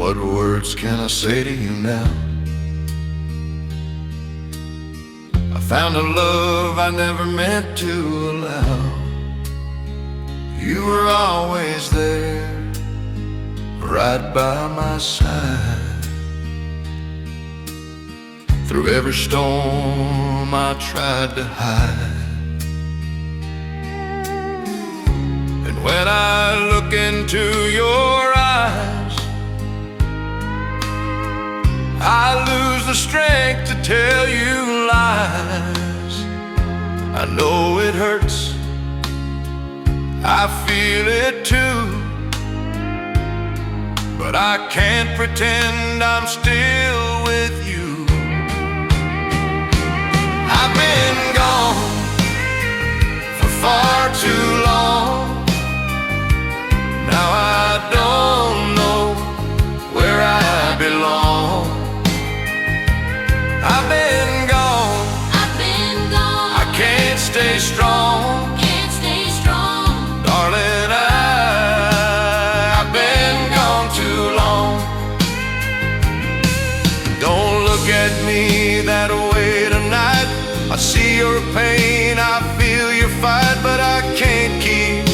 What words can I say to you now? I found a love I never meant to allow. You were always there, right by my side. Through every storm I tried to hide. And when I look into your eyes, I lose the strength to tell you lies. I know it hurts, I feel it too, but I can't pretend I'm still with you. I've been gone for far too long. Now I don't know where I belong. I've been gone, I can't stay strong. Darling, I've been gone too long. Don't look at me that way tonight. I see your pain, I feel your fight, but I can't keep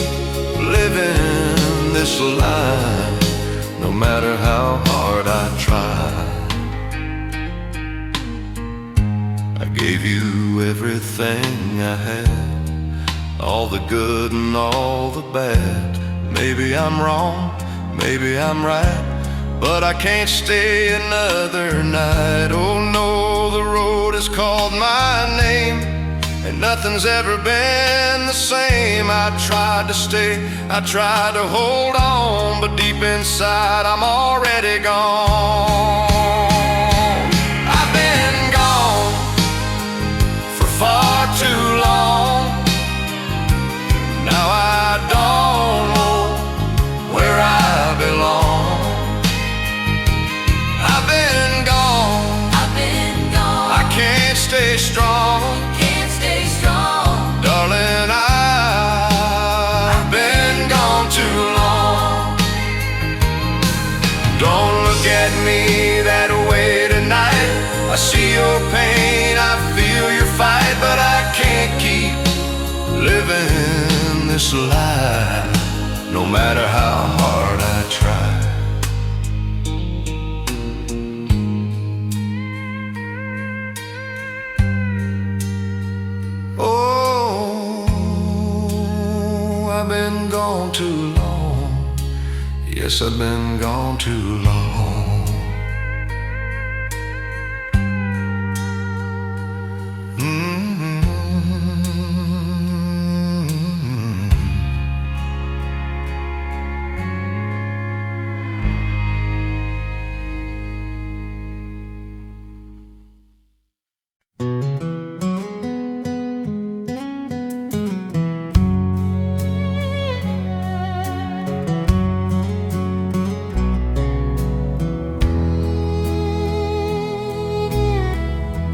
living this life, no matter how hard I try. I gave you everything I had, all the good and all the bad. Maybe I'm wrong, maybe I'm right, but I can't stay another night. Oh no, the road has called my name, and nothing's ever been the same. I tried to stay, I tried to hold on, but deep inside I'm already gone. I've been gone for far too long. Now I don't know where I belong. I've been gone, I can't stay strong. Darling, I've been gone too long. Don't look at me that way tonight. I see your pain, I feel your fight, but I can't keep living this life, no matter how hard I try. Oh, I've been gone too long. Yes, I've been gone too long.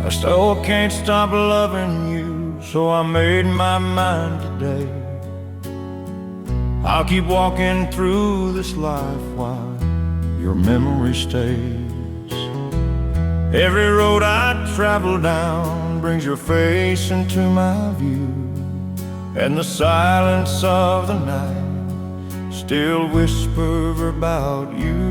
I still can't stop loving you, so I made my mind today. I'll keep walking through this life while your memory stays. Every road I travel down brings your face into my view, and the silence of the night still whisper about you.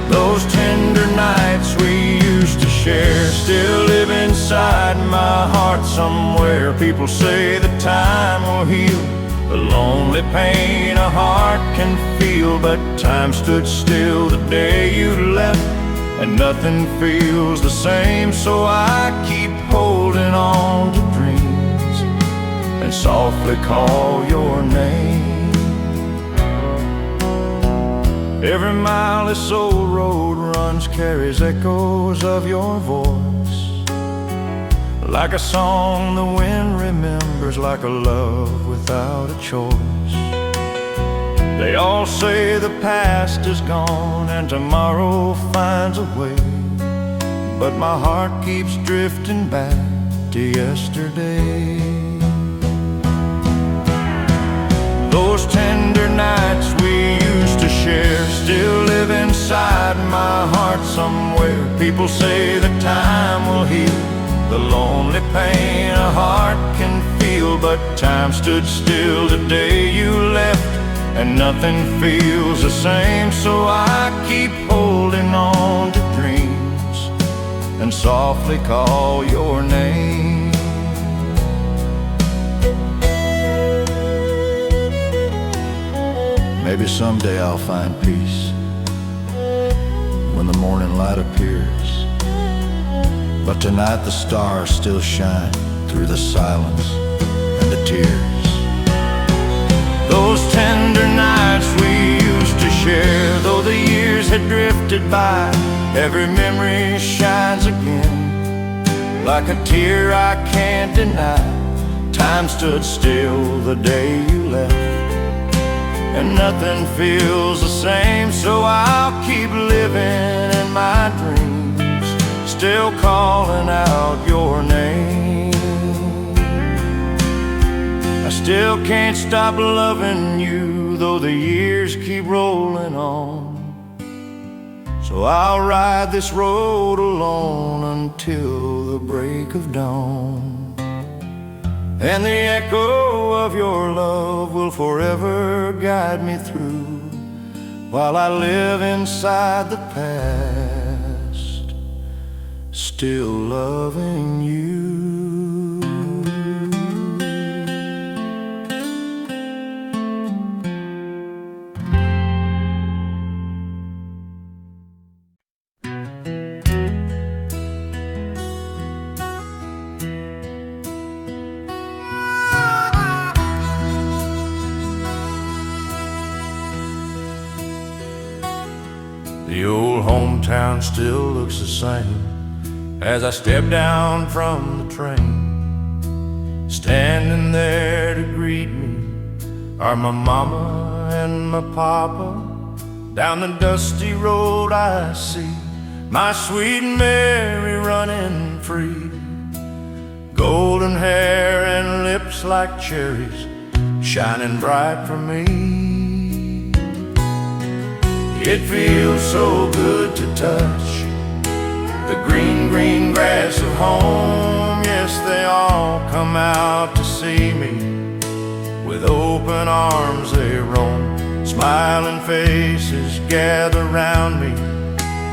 Those tender nights we used to share still live inside my heart somewhere. People say that time will heal the lonely pain a heart can feel, but time stood still the day you left, and nothing feels the same. So I keep holding on to dreams and softly call your name. Every mile this old road runs carries echoes of your voice, like a song the wind remembers, like a love without a choice. They all say the past is gone and tomorrow finds a way, but my heart keeps drifting back to yesterday. Those tender nights we used to share still live inside my heart somewhere. People say that time will heal the lonely pain a heart can feel, but time stood still the day you left, and nothing feels the same. So I keep holding on to dreams and softly call your name. Maybe someday I'll find peace when the morning light appears, but tonight the stars still shine through the silence and the tears. Those tender nights we used to share, though the years had drifted by, every memory shines again like a tear I can't deny. Time stood still the day you left, and nothing feels the same. So I'll keep living in my dreams, still calling out your name. I still can't stop loving you, though the years keep rolling on. So I'll ride this road alone until the break of dawn, and the echo of your love will forever guide me through, while I live inside the past, still loving you. The old hometown still looks the same as I step down from the train. Standing there to greet me are my mama and my papa. Down the dusty road I see my sweet Mary running free, golden hair and lips like cherries shining bright for me. It feels so good to touch the green, green grass of home. Yes, they all come out to see me. With open arms they roam, smiling faces gather round me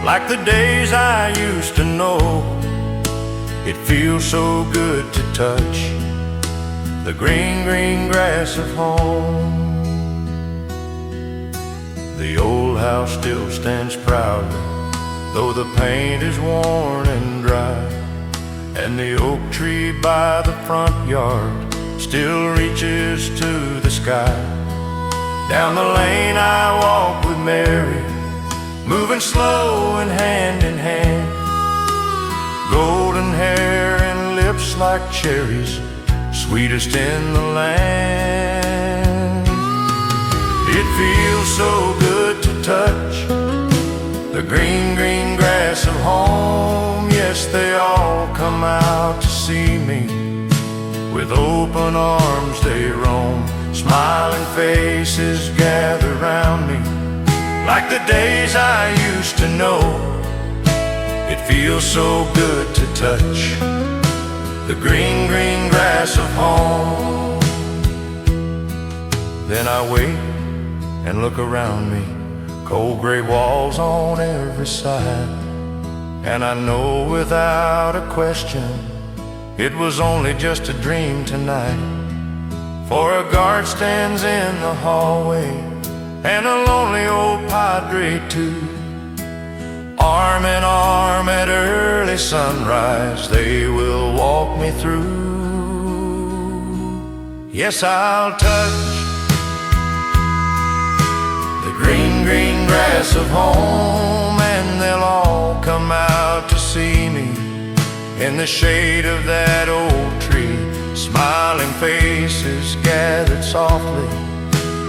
like the days I used to know. It feels so good to touch the green, green grass of home. The old house still stands proudly, though the paint is worn and dry, and the oak tree by the front yard still reaches to the sky. Down the lane I walk with Mary, moving slow and hand in hand, golden hair and lips like cherries, sweetest in the land. It feels so good to touch the green, green grass of home. Yes, they all come out to see me. With open arms they roam, smiling faces gather round me like the days I used to know. It feels so good to touch the green, green grass of home. Then I wait and look around me, cold gray walls on every side, and I know without a question it was only just a dream tonight. For a guard stands in the hallway, and a lonely old padre too. Arm in arm at early sunrise they will walk me through. Yes, I'll touch the green, green grass of home, and they'll all come out to see me in the shade of that old tree. Smiling faces gathered softly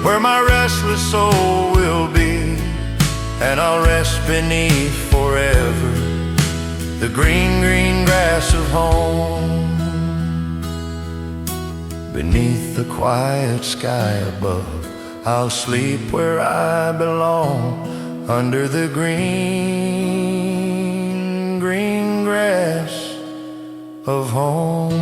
where my restless soul will be, and I'll rest beneath forever the green, green grass of home. Beneath the quiet sky above, I'll sleep where I belong, under the green, green grass of home.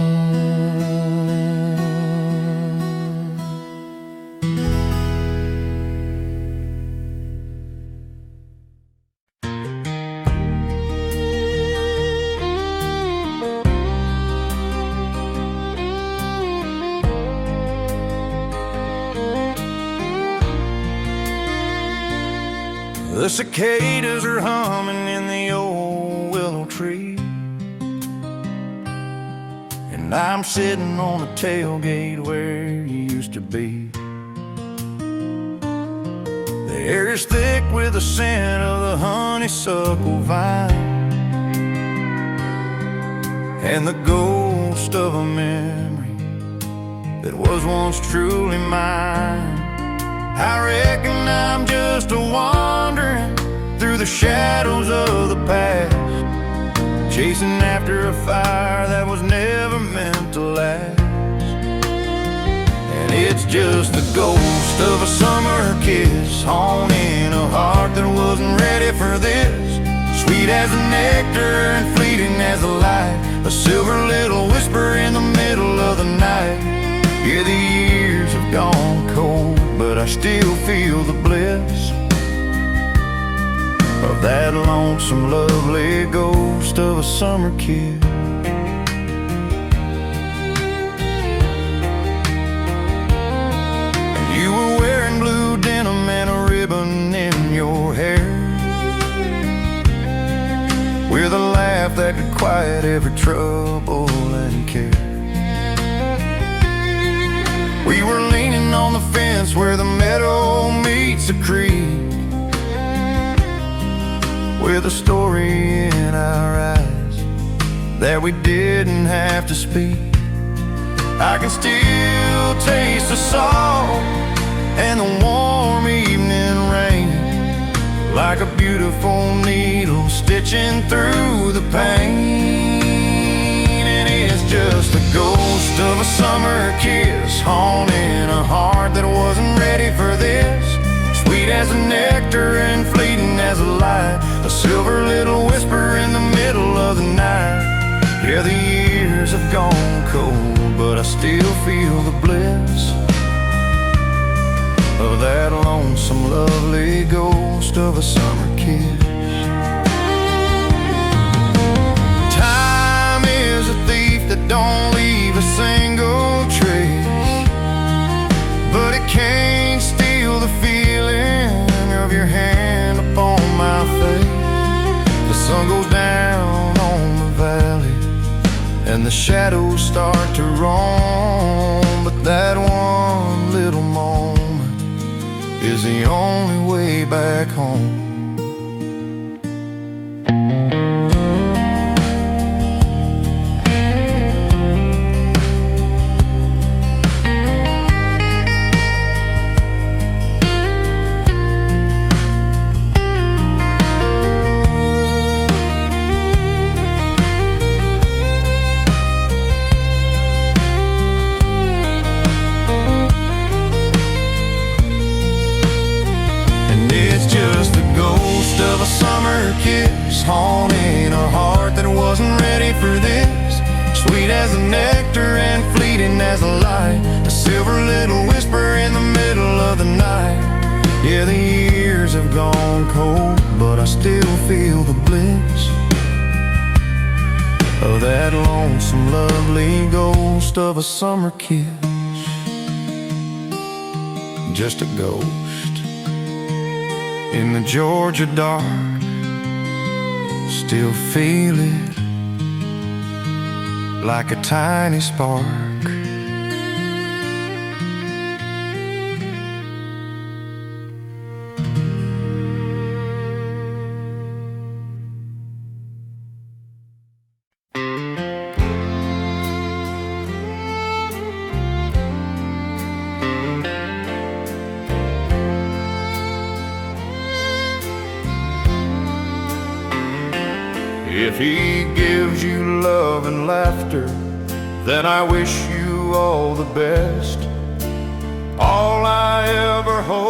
The cicadas are humming in the old willow tree, and I'm sitting on the tailgate where you used to be. The air is thick with the scent of the honeysuckle vine, and the ghost of a memory that was once truly mine. I reckon I'm just a wandering through the shadows of the past, chasing after a fire that was never meant to last. And it's just the ghost of a summer kiss, haunting a heart that wasn't ready for this. Sweet as the nectar and fleeting as the light, a silver little whisper in the middle of the night. Yeah, the years have gone cold, but I still feel the bliss of that lonesome, lovely ghost of a summer kid. And you were wearing blue denim and a ribbon in your hair, with a laugh that could quiet every trouble and care. We were leaning on the fence where the meadow meets the creek, with a story in our eyes that we didn't have to speak. I can still taste the salt and the warm evening rain, like a beautiful needle stitching through the pain. And it's just the ghost of a summer kiss, haunting a heart that wasn't ready for this. Sweet as the nectar and fleeting as a light, a silver little whisper in the middle of the night. Yeah, the years have gone cold, but I still feel the bliss of that lonesome, lovely ghost of a summer kiss. Time is a thief that don't leave a single trace, but it can't steal the feeling of your hand upon my face. The sun goes down on the valley and the shadows start to roam, but that one little moment is the only way back home. Of a summer kiss, haunting a heart that wasn't ready for this. Sweet as the nectar and fleeting as the light, a silver little whisper in the middle of the night. Yeah, the years have gone cold, but I still feel the bliss of that lonesome, lovely ghost of a summer kiss. Just a ghost in the Georgia dark, still feel it like a tiny spark. If he gives you love and laughter, then I wish you all the best. All I ever hope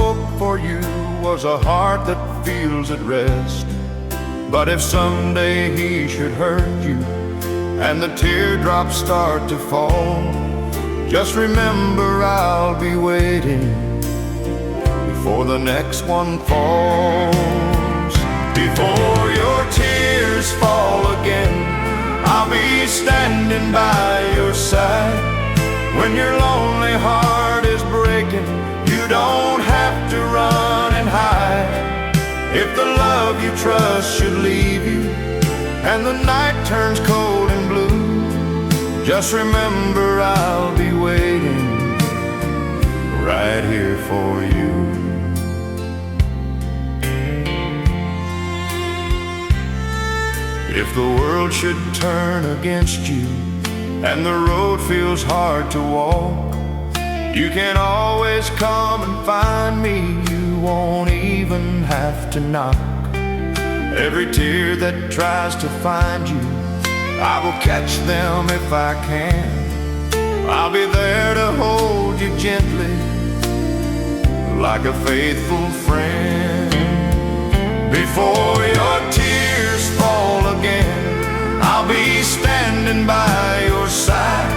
yours a heart that feels at rest. But if someday he should hurt you and the teardrops start to fall, just remember I'll be waiting before the next one falls. Before your tears fall again, I'll be standing by your side. When your lonely heart is breaking, you don't have to run and hide. If the love you trust should leave you and the night turns cold and blue, just remember I'll be waiting right here for you. If the world should turn against you and the road feels hard to walk, you can always come and find me. You won't even have to knock. Every tear that tries to find you, I will catch them if I can. I'll be there to hold you gently, like a faithful friend. Before your tears fall again, I'll be standing by your side.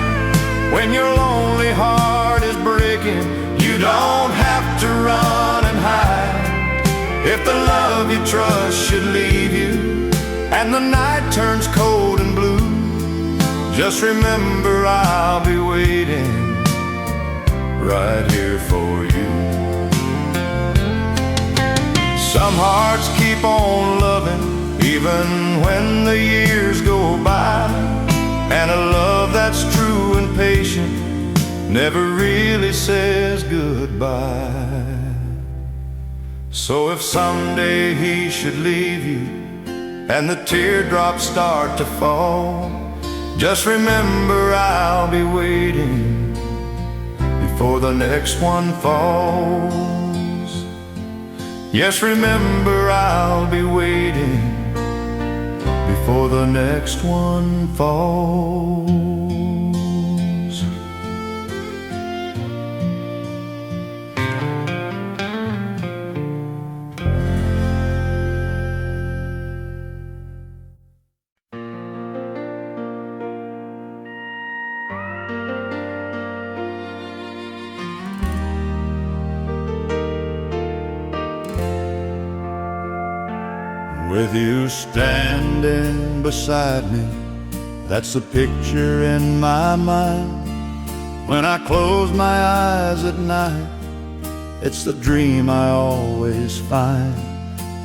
When your lonely heart is breaking, you don't have to run and hide. If the love you trust should leave you and the night turns cold and blue, just remember I'll be waiting right here for you. Some hearts keep on loving even when the years go by, and a love that's true and patient never really says goodbye. So if someday he should leave you and the teardrops start to fall, just remember I'll be waiting before the next one falls. Yes, remember I'll be waiting before the next one falls. With you standing beside me, that's the picture in my mind. When I close my eyes at night, it's the dream I always find.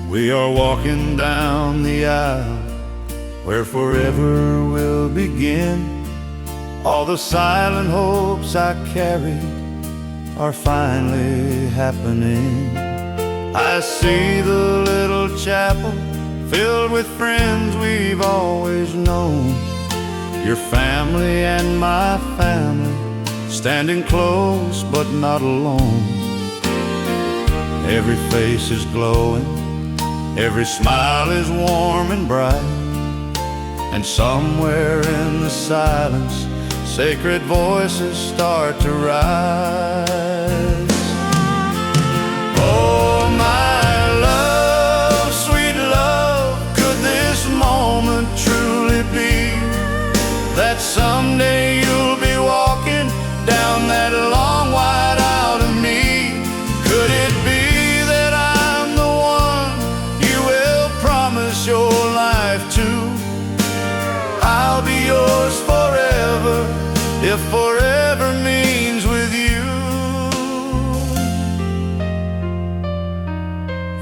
We are walking down the aisle where forever will begin. All the silent hopes I carried are finally happening. I see the little chapel filled with friends we've always known. Your family and my family, standing close but not alone. Every face is glowing, every smile is warm and bright, and somewhere in the silence, sacred voices start to rise. Oh, my love, sweet love, could this moment truly be that someday you'll be walking down that long white aisle to me? Could it be that I'm the one you will promise your life to? I'll be yours forever, if forever means with you.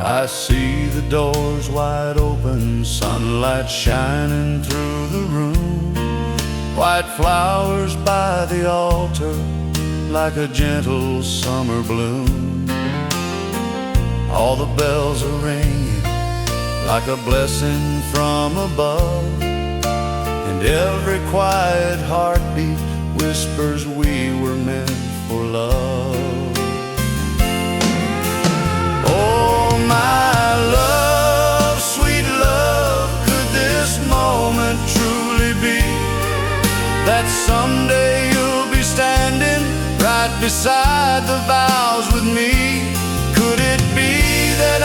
I see the doors wide open, sunlight shining through the room, white flowers by the altar like a gentle summer bloom. All the bells are ringing like a blessing from above, and every quiet heartbeat whispers we were meant for love. Oh, my love, sweet love, could this moment truly be that someday you'll be standing right beside the vows with me? Could it be that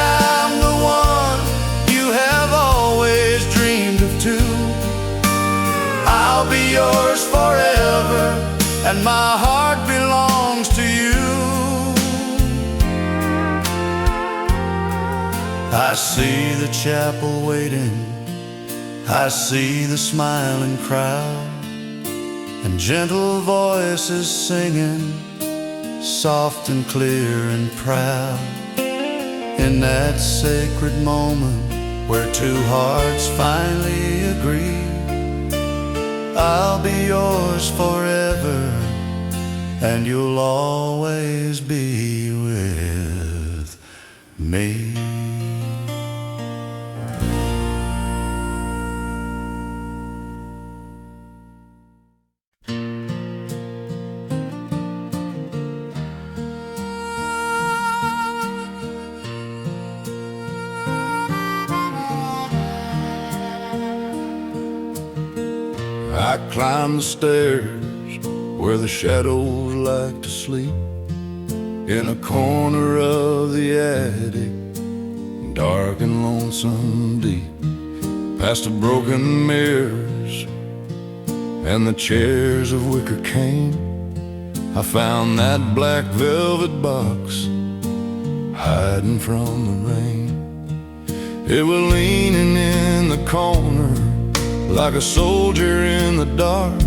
I see the chapel waiting, I see the smiling crowd, and gentle voices singing, soft and clear and proud. In that sacred moment where two hearts finally agree, I'll be yours forever, and you'll always be with me. I climb the stairs where the shadows like to sleep, in a corner of the attic, dark and lonesome deep. Past the broken mirrors and the chairs of wicker cane, I found that black velvet box hiding from the rain. It was leaning in the corner like a soldier in the dark,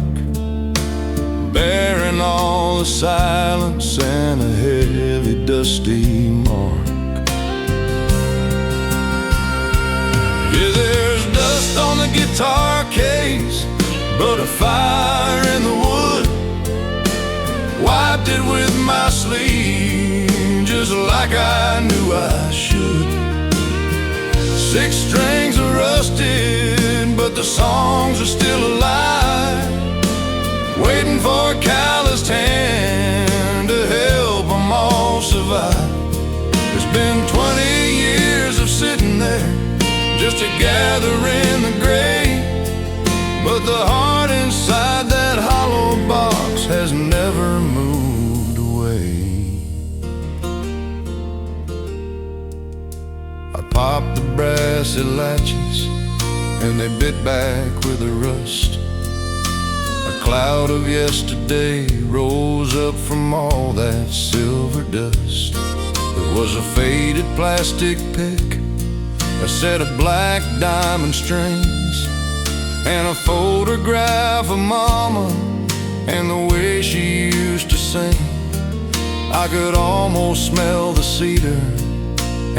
bearing all the silence and a heavy dusty mark. Yeah, there's dust on the guitar case, but a fire in the wood. Wiped it with my sleeve, just like I knew I should. 6 strings are rusted, but the songs are still alive, waiting for a calloused hand to help them all survive. It's been 20 years of sitting there just to gather in the grave, but the heart inside that hollow box has never moved away. I popped the brassy latches and they bit back with the rust. A cloud of yesterday rose up from all that silver dust. There was a faded plastic pick, a set of black diamond strings, and a photograph of Mama and the way she used to sing. I could almost smell the cedar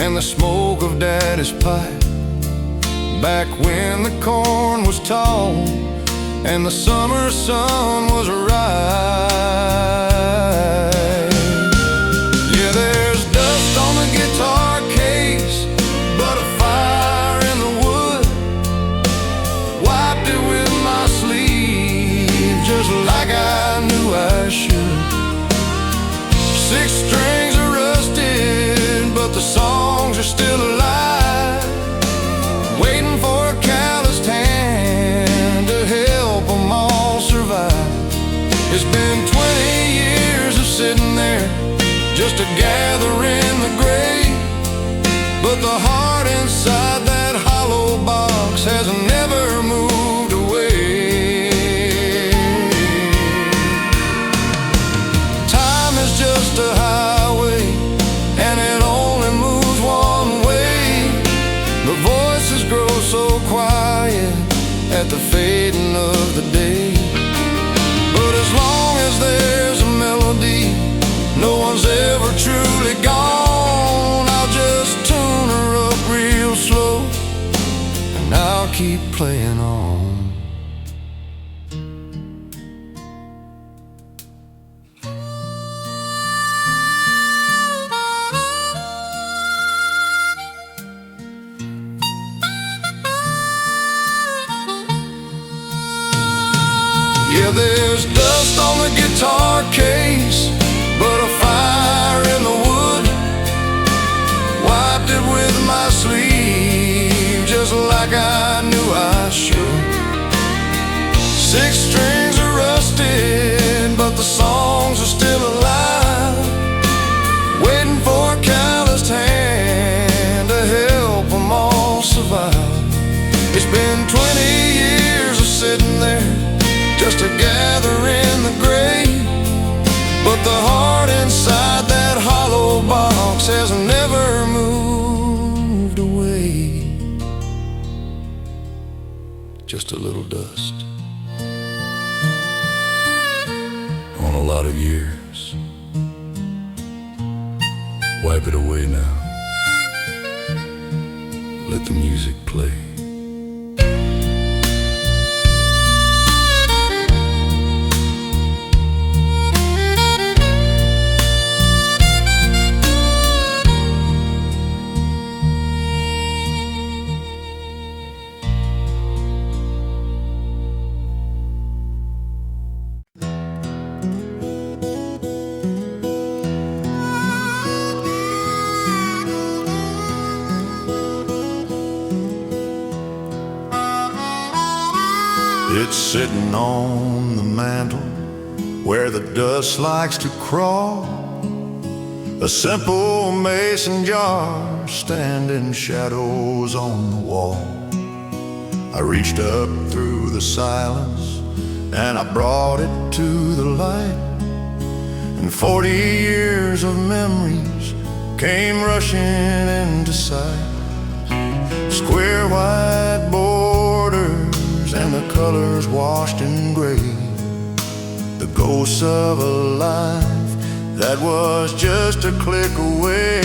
and the smoke of Daddy's pipe, back when the corn was tall and the summer sun was right. Yeah, there's dust on the guitar case, but a fire in the wood. Wiped it with my sleeve, just like I knew I should. 6 strings are rusted, but the songs are still alive, waiting for a calloused hand to help them all survive. It's been 20 years of sitting there just to gather in the grave, but the heart inside that hollow box has never moved away. Time is just a highway and it only moves one way. The voices grow so quiet at the fading of the day, but as long as there's a melody, no one's ever truly gone. I'll just tune her up real slow and I'll keep playing on. Yeah, there's dust on the guitar case, but a fire in the wood. Wiped it with my sleeve, just like I knew I should. 6 strings are rusted, but the songs are still alive, waiting for a calloused hand to help them all survive. It's been 20 years of sitting there just to gather in the grave, but the heart inside that hollow box has never moved away. just a little dust on a lot of years. Wipe it away now. Let the music play. It's sitting on the mantle where the dust likes to crawl. A simple mason jar standing shadows on the wall. I reached up through the silence and I brought it to the light. And 40 years of memories came rushing into sight. Square white borders and the colors washed in gray. The ghosts of a life that was just a click away.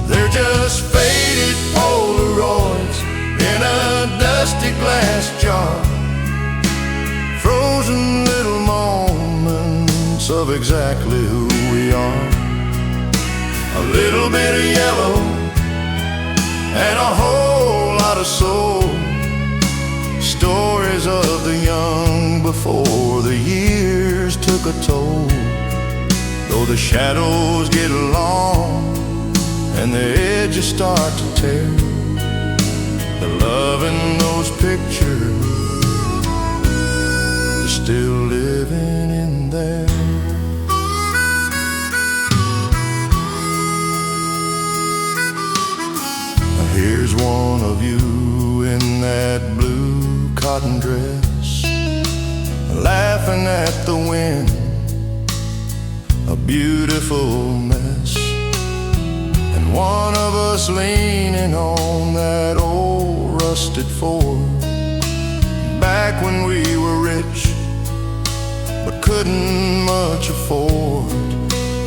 They're just faded Polaroids in a dusty glass jar. Frozen little moments of exactly who we are. A little bit of yellow and a whole lot of soul. Stories of the young before the years took a toll. Though the shadows get long and the edges start to tear, the love in those pictures is still living in there. Here's one of you in that blue cotton dress, laughing at the wind, a beautiful mess. And one of us leaning on that old rusted Ford, back when we were rich but couldn't much afford.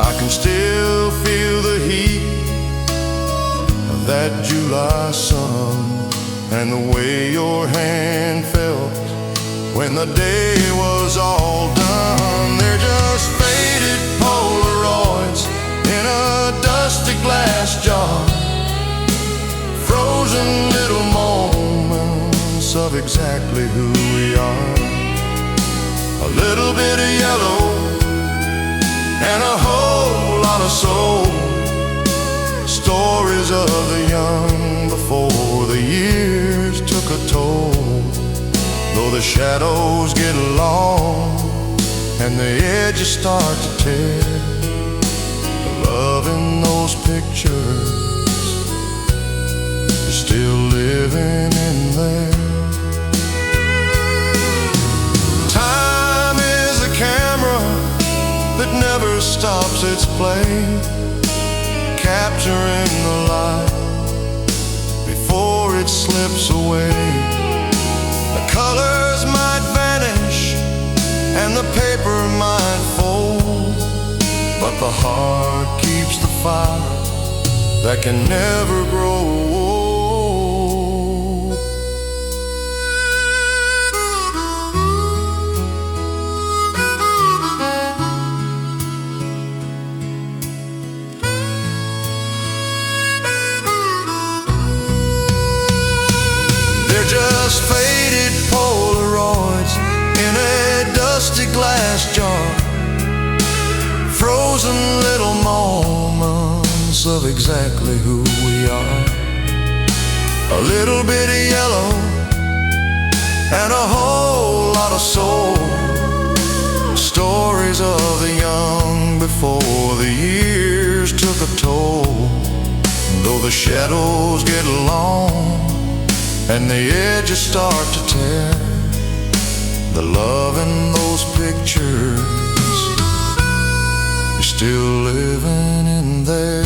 I can still feel the heat of that July sun and the way your hand felt when the day was all done. They're just faded Polaroids in a dusty glass jar. Frozen little moments of exactly who we are. A little bit of yellow and a whole lot of soul. Stories of the young before the years took a toll. Though the shadows get long and the edges start to tear, the love in those pictures is still living in there. Time is a camera that never stops its play, capturing the light before it slips away. The colors might vanish and the paper might fold, but the heart keeps the fire that can never grow old. Just faded Polaroids in a dusty glass jar. Frozen little moments of exactly who we are. A little bit of yellow and a whole lot of soul. Stories of the young before the years took a toll. Though the shadows get long and the edges start to tear, the love in those pictures is still living in there.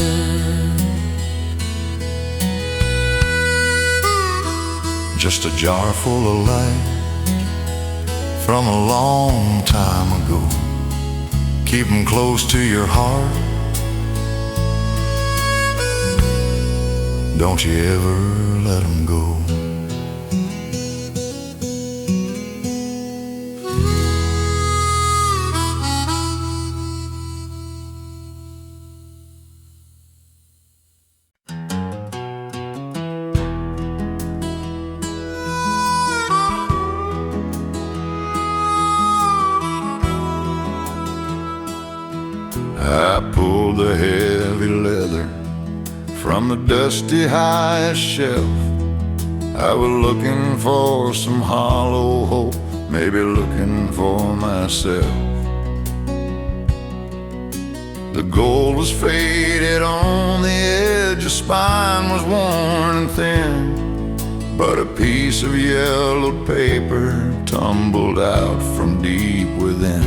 Just a jar full of light from a long time ago. Keep them close to your heart. Don't you ever let them go. I pulled the heavy leather from the dusty highest shelf. I was looking for some hollow hope, maybe looking for myself. The gold was faded on the edge, the spine was worn and thin, but a piece of yellowed paper tumbled out from deep within.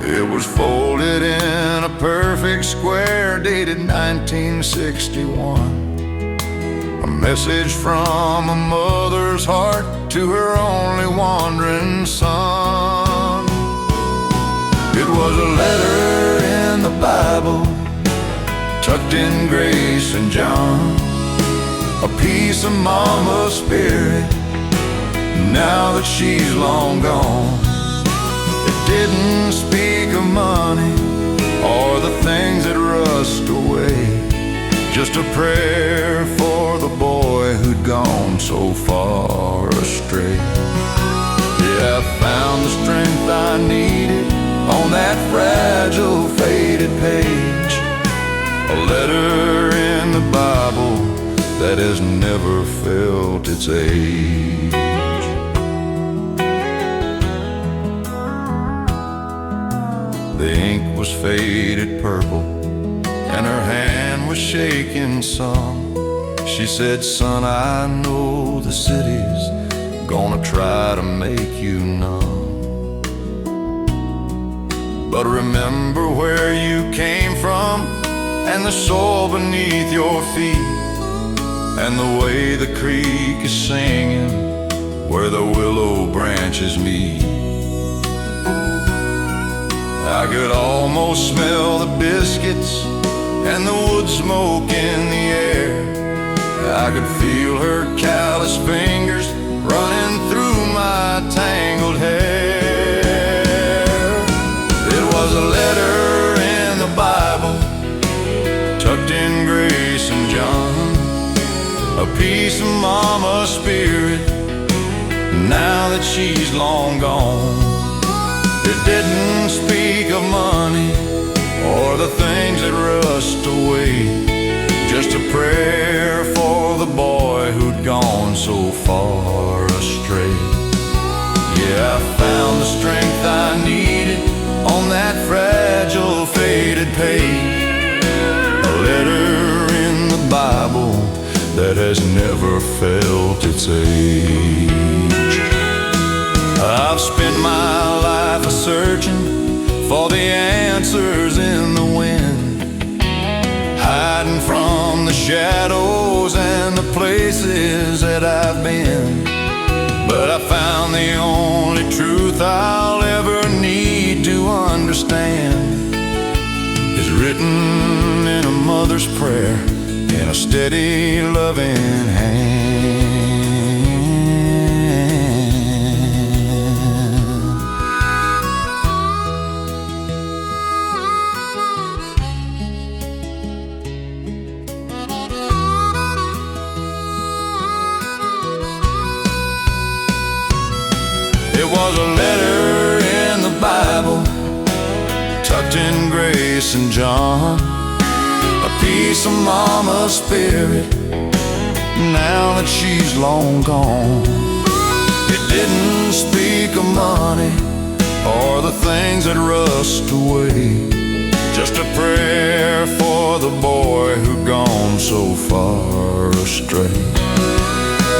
It was folded in a perfect square, dated 1961. A message from a mother's heart to her only wandering son. It was a letter in the Bible, tucked in Grace and John. A piece of Mama's spirit, now that she's long gone. It didn't speak of money or the things that rust away, just a prayer for the boy who'd gone so far astray. Yeah, I found the strength I needed on that fragile, faded page, a letter in the Bible that has never felt its age. The ink was faded purple and her hand was shaking some. She said, son, I know the city's gonna try to make you numb, but remember where you came from and the soil beneath your feet, and the way the creek is singing where the willow branches meet. I could almost smell the biscuits and the wood smoke in the air. I could feel her callous fingers running through my tangled hair. It was a letter in the Bible, tucked in Grace and John. A piece of Mama's spirit, now that she's long gone. It didn't speak of money or the things that rust away, just a prayer for the boy who'd gone so far astray. Yeah, I found the strength I needed on that fragile, faded page, a letter in the Bible that has never felt its age. I've spent my life a-searching for the answers in the wind, hiding from the shadows and the places that I've been. But I found the only truth I'll ever need to understand is written in a mother's prayer, in a steady, loving hand. It was a letter in the Bible, tucked in Grace and John. A piece of Mama's spirit, now that she's long gone. It didn't speak of money or the things that rust away, just a prayer for the boy who'd gone so far astray.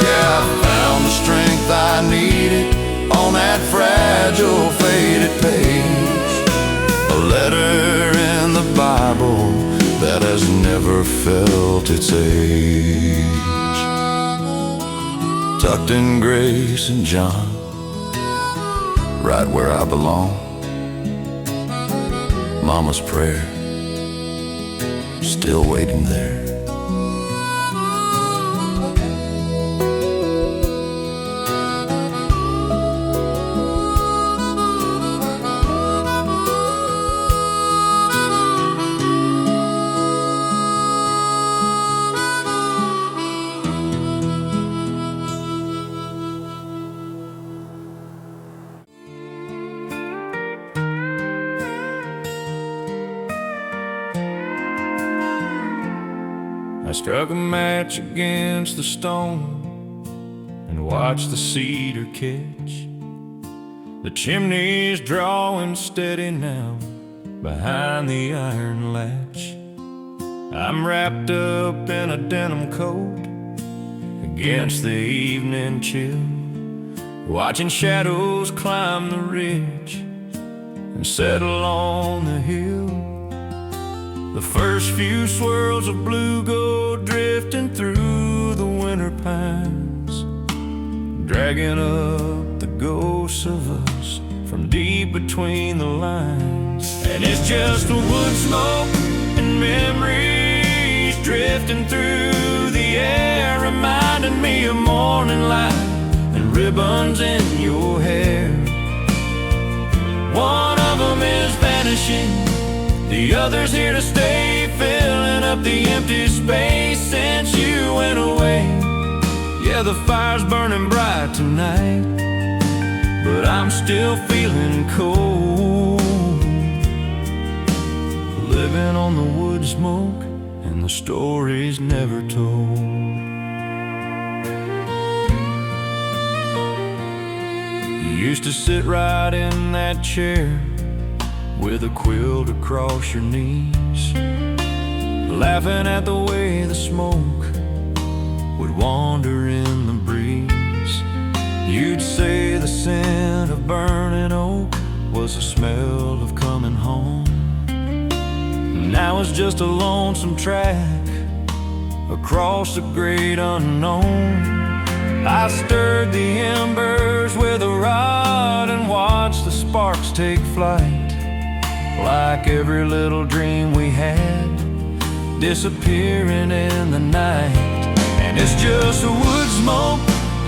Yeah, I found the strength I needed on that fragile, faded page, a letter in the Bible that has never felt its age. tucked in Grace and John, right where I belong. Mama's prayer, still waiting there. I struck a match against the stone and watched the cedar catch. The chimney's drawing steady now behind the iron latch. I'm wrapped up in a denim coat against the evening chill, watching shadows climb the ridge and settle on the hill. The first few swirls of blue go drifting through the winter pines, dragging up the ghosts of us from deep between the lines. And it's just wood smoke and memories drifting through the air, reminding me of morning light and ribbons in your hair. One of them is vanishing, the other's here to stay, filling up the empty space since you went away. Yeah, the fire's burning bright tonight, but I'm still feeling cold, living on the wood smoke and the stories never told. You used to sit right in that chair with a quilt across your knees, laughing at the way the smoke would wander in the breeze. You'd say the scent of burning oak was the smell of coming home. Now it's just a lonesome track across the great unknown. I stirred the embers with a rod and watched the sparks take flight, like every little dream we had disappearing in the night. And it's just wood smoke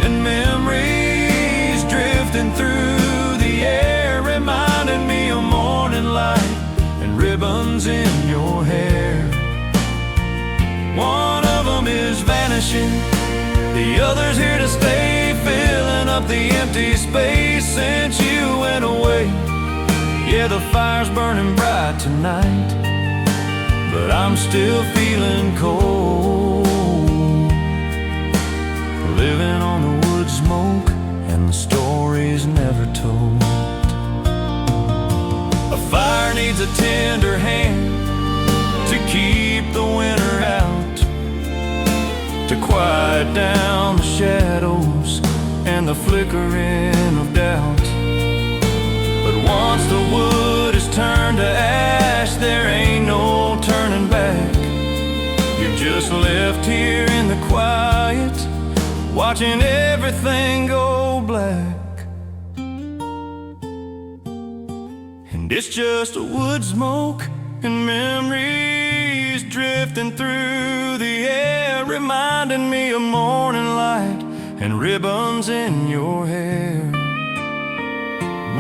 and memories drifting through the air, reminding me of morning light and ribbons in your hair. One of them is vanishing, the other's here to stay, filling up the empty space since you went away. Yeah, the fire's burning bright tonight, but I'm still feeling cold, living on the wood smoke and the stories never told. A fire needs a tender hand to keep the winter out, to quiet down the shadows and the flickering of doubt. But once the wood is turned to ash, there ain't no turning back. You're just left here in the quiet, watching everything go black. And it's just a wood smoke and memories drifting through the air, reminding me of morning light and ribbons in your hair.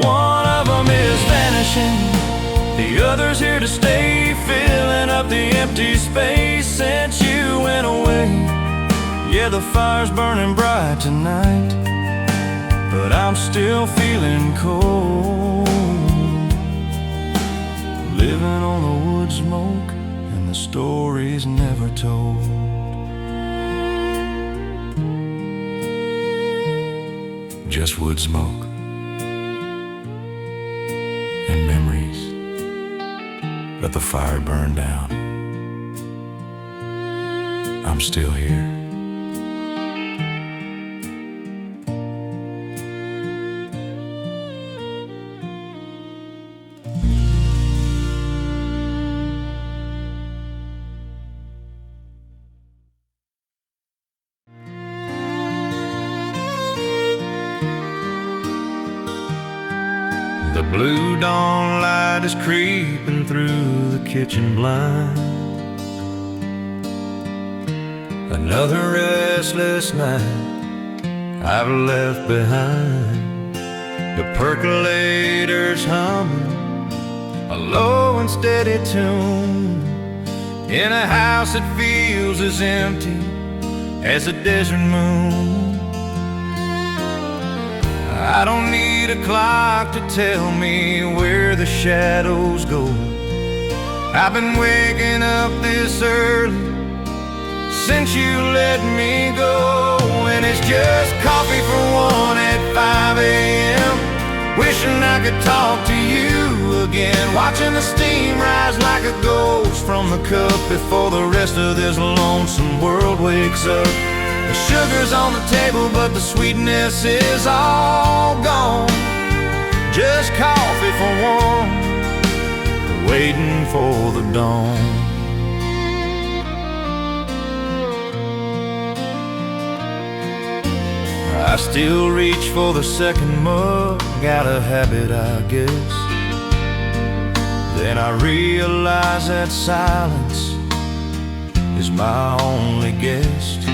One of them is vanishing, the other's here to stay, filling up the empty space since you went away. Yeah, the fire's burning bright tonight, but I'm still feeling cold, living on the wood smoke and the stories never told. Just wood smoke and memories, let the fire burn down. I'm still here. Blue dawn light is creeping through the kitchen blind. Another restless night I've left behind. The percolator's humming a low and steady tune in a house that feels as empty as a desert moon. I don't need a clock to tell me where the shadows go. I've been waking up this early since you let me go. And it's just coffee for one at 5 a.m. Wishing I could talk to you again. Watching the steam rise like a ghost from the cup before the rest of this lonesome world wakes up. The sugar's on the table, but the sweetness is all gone. Just coffee for one, waiting for the dawn. I still reach for the second mug, out of habit I guess. Then I realize that silence is my only guest.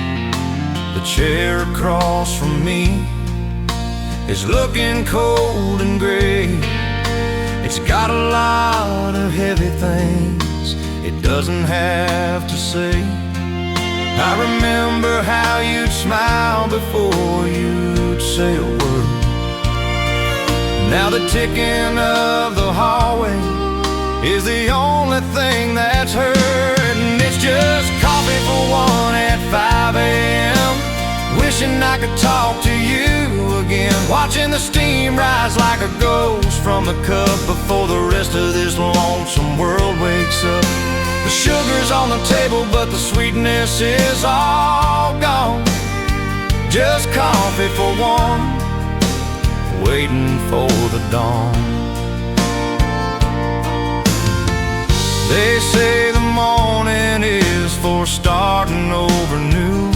The chair across from me is looking cold and gray. It's got a lot of heavy things it doesn't have to say. I remember how you'd smile before you'd say a word. Now the ticking of the hallway is the only thing that's heard. And it's just coffee for one at 5 a.m. Wishing I could talk to you again. Watching the steam rise like a ghost from the cup before the rest of this lonesome world wakes up. The sugar's on the table, but the sweetness is all gone. Just coffee for one, waiting for the dawn. They say the morning is for starting over new,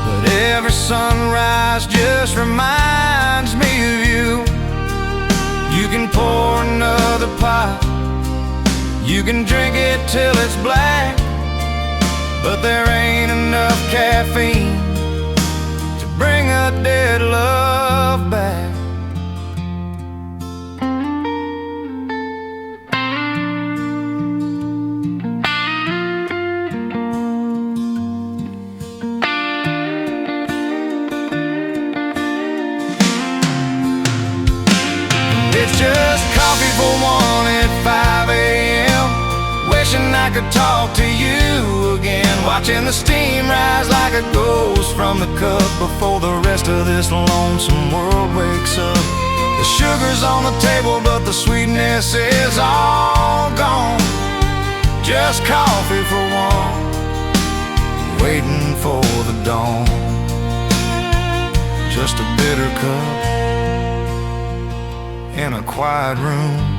but every sunrise just reminds me of you. You can pour another pot, you can drink it till it's black, but there ain't enough caffeine to bring a dead love back. It's just coffee for one at 5 a.m. Wishing I could talk to you again. Watching the steam rise like a ghost from the cup before the rest of this lonesome world wakes up. The sugar's on the table, but the sweetness is all gone. Just coffee for one, waiting for the dawn. Just a bitter cup in a quiet room.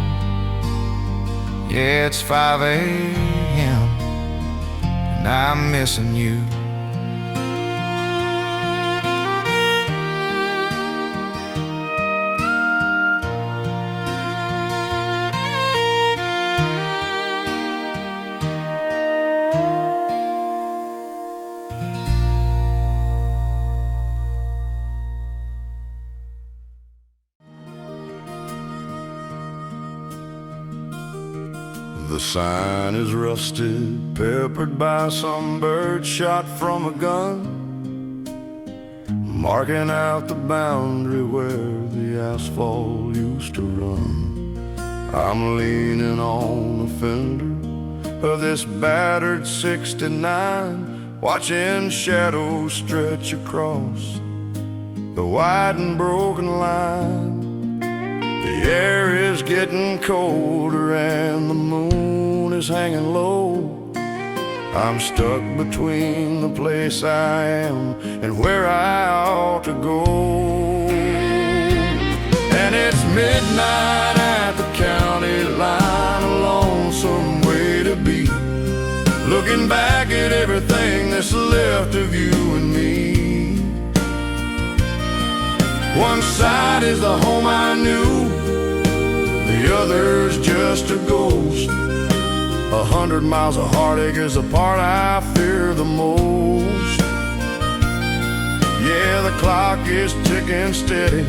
Yeah, it's 5 a.m. and I'm missing you. The sign is rusted, peppered by some bird shot from a gun, marking out the boundary where the asphalt used to run. I'm leaning on the fender of this battered 69, watching shadows stretch across the wide and broken line. The air is getting colder and the moon is hanging low. I'm stuck between the place I am and where I ought to go. And it's midnight at the county line, a lonesome way to be, looking back at everything that's left of you and me. One side is the home I knew, the other's just a ghost. 100 miles of heartache is the part I fear the most. Yeah, the clock is ticking steady,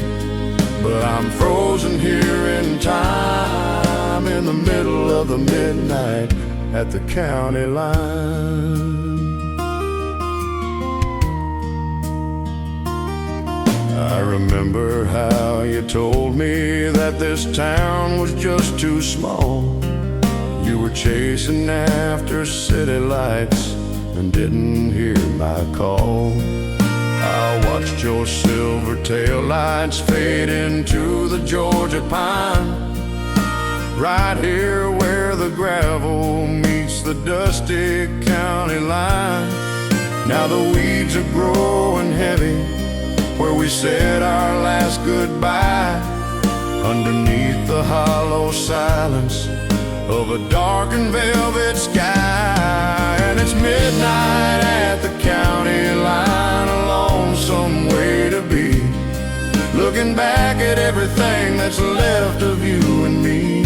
but I'm frozen here in time, in the middle of the midnight at the county line. I remember how you told me that this town was just too small. You were chasing after city lights and didn't hear my call. I watched your silver tail lights fade into the Georgia pine, right here where the gravel meets the dusty county line. Now the weeds are growing heavy where we said our last goodbye, underneath the hollow silence of a dark and velvet sky. And it's midnight at the county line, a lonesome way to be, looking back at everything that's left of you and me.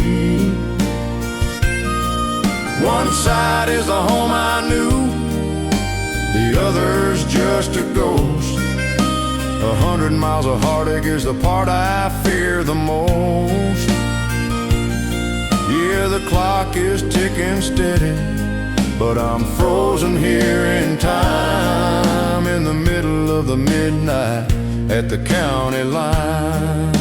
One side is the home I knew, the other's just a ghost. 100 miles of heartache is the part I fear the most. Yeah, the clock is ticking steady, but I'm frozen here in time, in the middle of the midnight at the county line.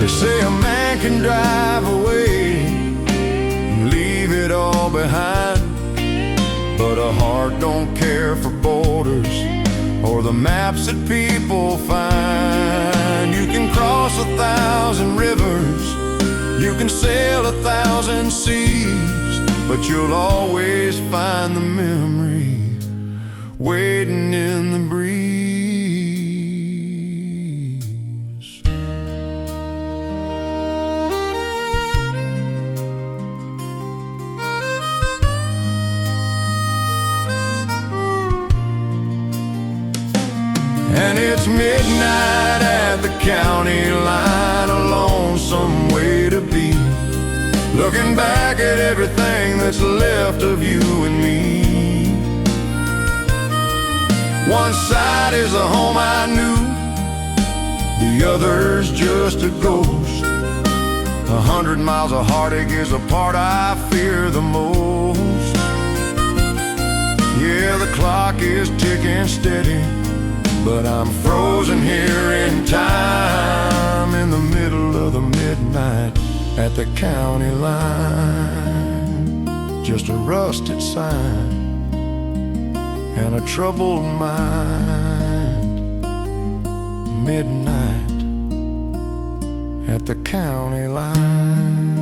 They say a man can drive away and leave it all behind, but a heart don't care for borders or the maps that people find. You can cross 1,000 rivers, you can sail 1,000 seas, but you'll always find the memory waiting in the breeze. And it's midnight at the county line, a lonesome way to be, looking back at everything that's left of you and me. One side is the home I knew, the other's just a ghost. 100 miles of heartache is the part I fear the most. Yeah, the clock is ticking steady, but I'm frozen here in time, in the middle of the midnight at the county line. Just a rusted sign and a troubled mind. Midnight at the county line.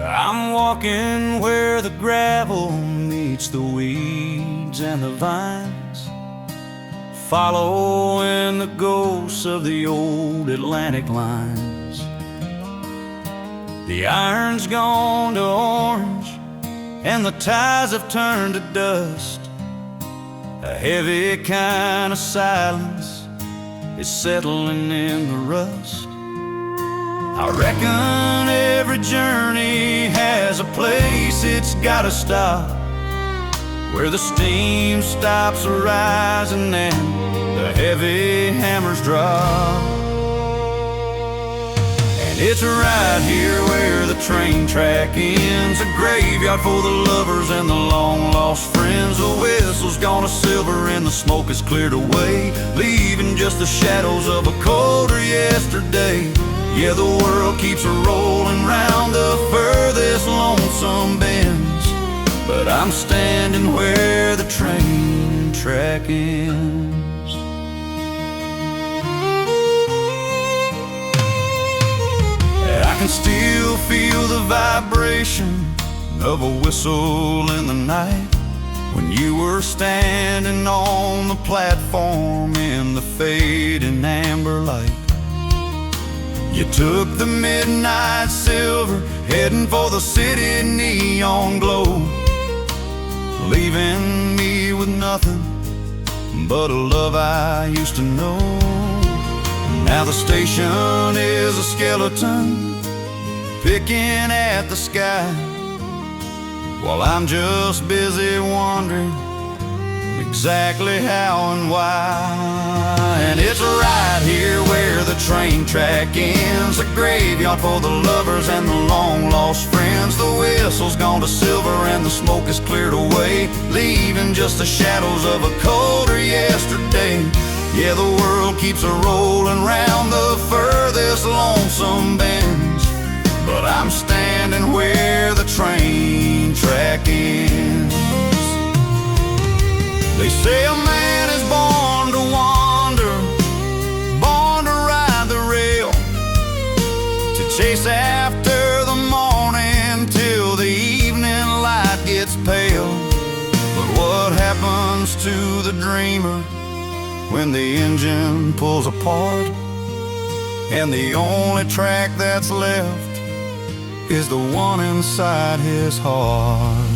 I'm walking where the gravel meets the weeds and the vines, following the ghosts of the old Atlantic lines. The iron's gone to orange and the ties have turned to dust. A heavy kind of silence is settling in the rust. I reckon every journey has a place it's gotta stop, where the steam stops rising and the heavy hammers drop. And it's right here where the train track ends, a graveyard for the lovers and the long-lost friends. The whistle's gone to silver and the smoke is cleared away, leaving just the shadows of a colder yesterday. Yeah, the world keeps rolling round the furthest lonesome bends, but I'm standing where the train track ends. I can still feel the vibration of a whistle in the night, when you were standing on the platform in the fading amber light. You took the midnight silver, heading for the city neon glow, leaving me with nothing but a love I used to know. Now the station is a skeleton picking at the sky, while I'm just busy wondering exactly how and why. And it's right here where the train track ends, a graveyard for the lovers and the long-lost friends. The whistle's gone to silver and the smoke is cleared away, leaving just the shadows of a colder yesterday. Yeah, the world keeps a-rolling round the furthest lonesome bends, but I'm standing where the train track ends. They say a man is born to wander, born to ride the rail, to chase after the morning till the evening light gets pale. But what happens to the dreamer when the engine pulls apart and the only track that's left is the one inside his heart?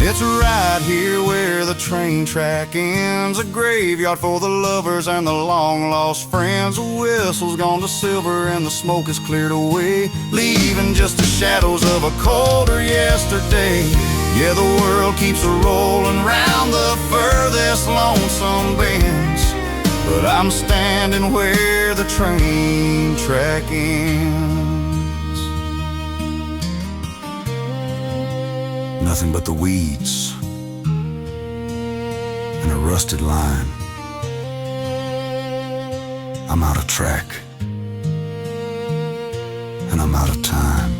It's right here where the train track ends, a graveyard for the lovers and the long-lost friends. The whistle's gone to silver and the smoke is cleared away, leaving just the shadows of a colder yesterday. Yeah, the world keeps a-rolling round the furthest lonesome bends, but I'm standing where the train track ends. Nothing but the weeds and a rusted line. I'm out of track, and I'm out of time.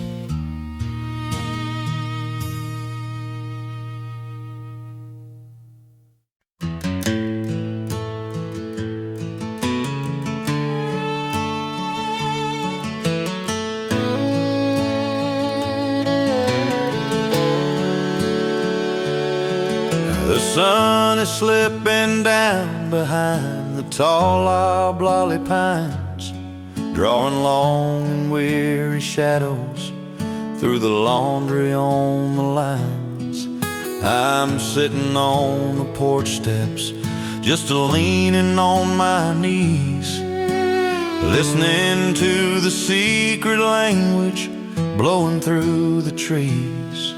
The sun is slipping down behind the tall loblolly pines, drawing long and weary shadows through the laundry on the lines. I'm sitting on the porch steps, just leaning on my knees, listening to the secret language blowing through the trees.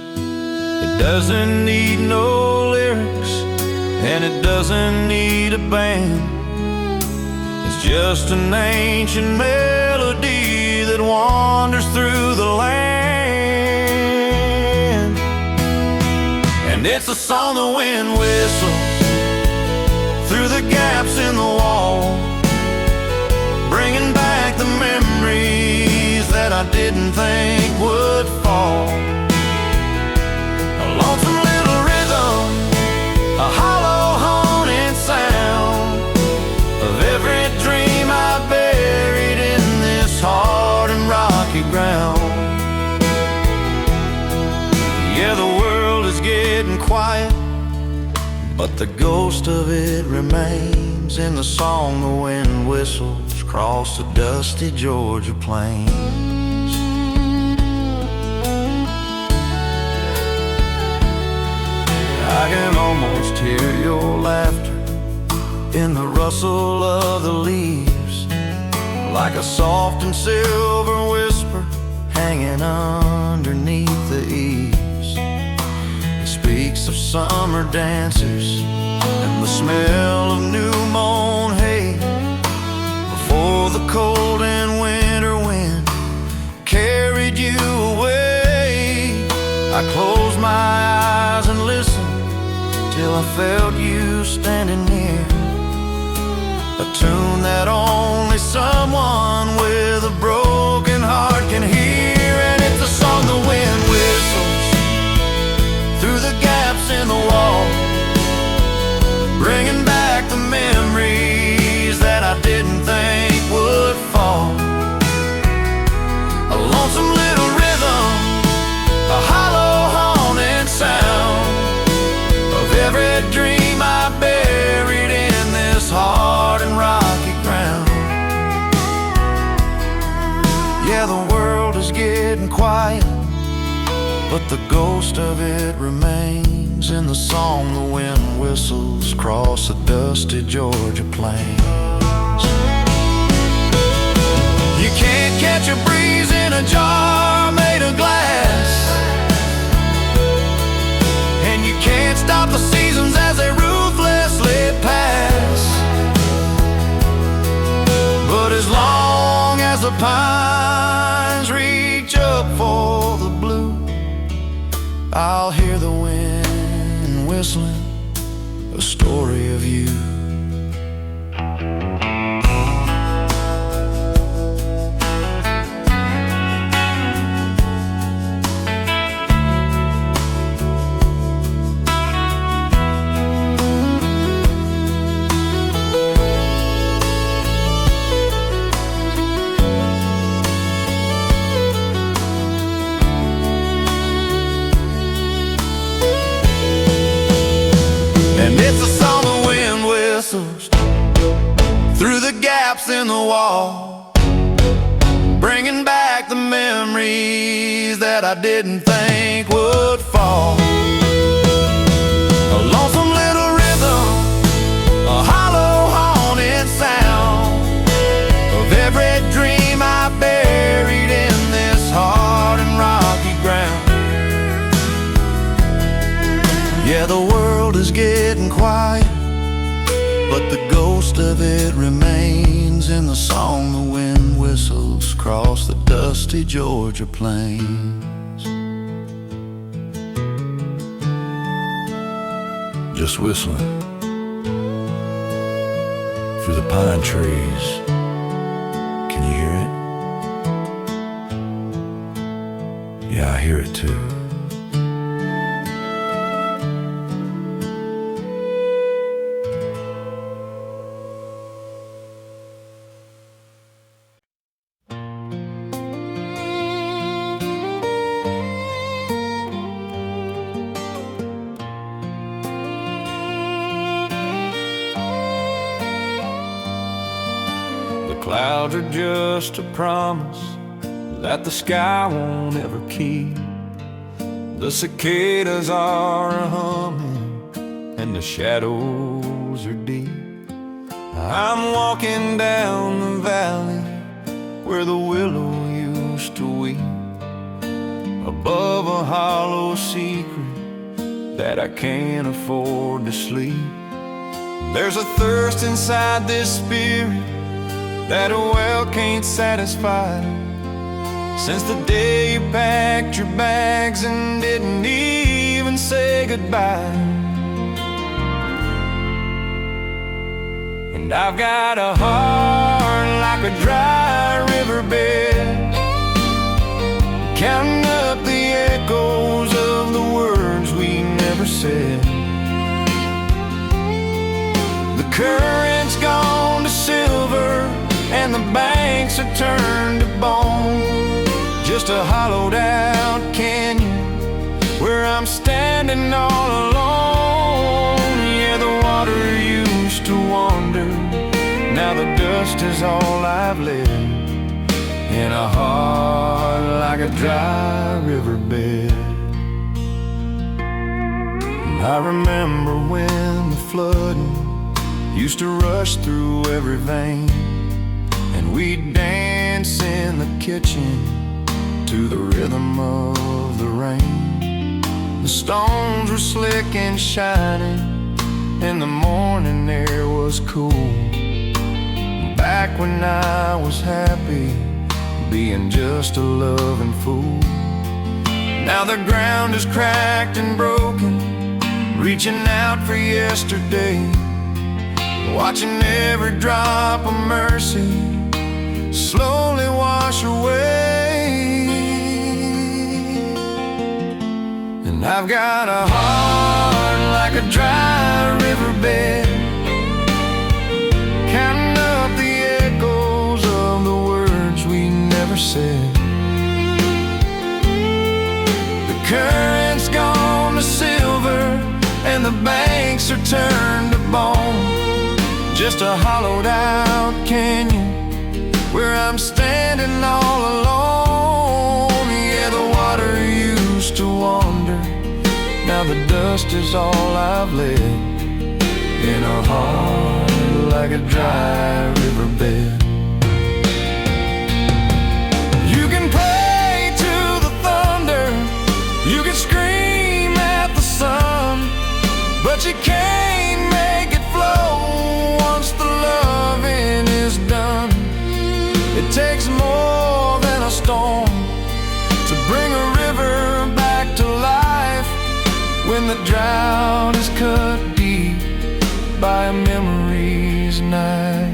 It doesn't need no lyrics, and it doesn't need a band. It's just an ancient melody that wanders through the land. And it's a song the wind whistles through the gaps in the wall, bringing back the memories that I didn't think would fall. A lonesome little rhythm, a hollow haunted sound of every dream I buried in this hard and rocky ground. Yeah, the world is getting quiet, but the ghost of it remains in the song the wind whistles across the dusty Georgia plains. I can almost hear your laughter in the rustle of the leaves, like a soft and silver whisper hanging underneath the eaves. It speaks of summer dancers and the smell of new mown hay, before the cold and winter wind carried you away. I close my eyes and listen till till I felt you standing near. A tune that only someone with a broken heart can hear. And it's a song the wind whistles through the gaps in the wall, bringing back the memories that I didn't think would fall. A lonesome little rhythm, a hollow haunted sound of every dream I buried in this hard and rocky ground. Yeah, the world is getting quiet, but the ghost of it remains in the song the wind whistles across the dusty Georgia plains. You can't catch a breeze in a jar made of glass, and you can't stop the seasons as they ruthlessly pass. But as long as the pines reach up for the blue, I'll hear the wind whistling a story of you. And it's a song the wind whistles through the gaps in the wall, bringing back the memories that I didn't think would fall. A lonesome little rhythm, a hollow haunted sound of every dream I buried in this hard and rocky ground. Yeah, the world is getting quiet, but the ghost of it remains in the song the wind whistles across the dusty Georgia plains. Just whistling through the pine trees. Can you hear it? Yeah, I hear it too. Clouds are just a promise that the sky won't ever keep. The cicadas are a-humming and the shadows are deep. I'm walking down the valley where the willow used to weep, above a hollow secret that I can't afford to sleep. There's a thirst inside this spirit that a well can't satisfy, since the day you packed your bags and didn't even say goodbye. And I've got a heart like a dry riverbed, counting up the echoes of the words we never said. The current's gone to silver and the banks are turned to bone, just a hollowed out canyon where I'm standing all alone. Yeah, the water used to wander, now the dust is all I've left in a heart like a dry riverbed. And I remember when the flooding used to rush through every vein, and we'd dance in the kitchen to the rhythm of the rain. The stones were slick and shining, and the morning air was cool. Back when I was happy, being just a loving fool. Now the ground is cracked and broken, reaching out for yesterday, watching every drop of mercy slowly wash away. And I've got a heart like a dry riverbed, counting up the echoes of the words we never said. The current's gone to silver and the banks are turned to bone, just a hollowed out canyon where I'm standing all alone. Yeah, the water used to wander, now the dust is all I've left in a heart like a dry riverbed. You can pray to the thunder, you can scream at the sun, but you can't make it flow once the loving is done. It takes more than a storm to bring a river back to life when the drought is cut deep by a memory's knife.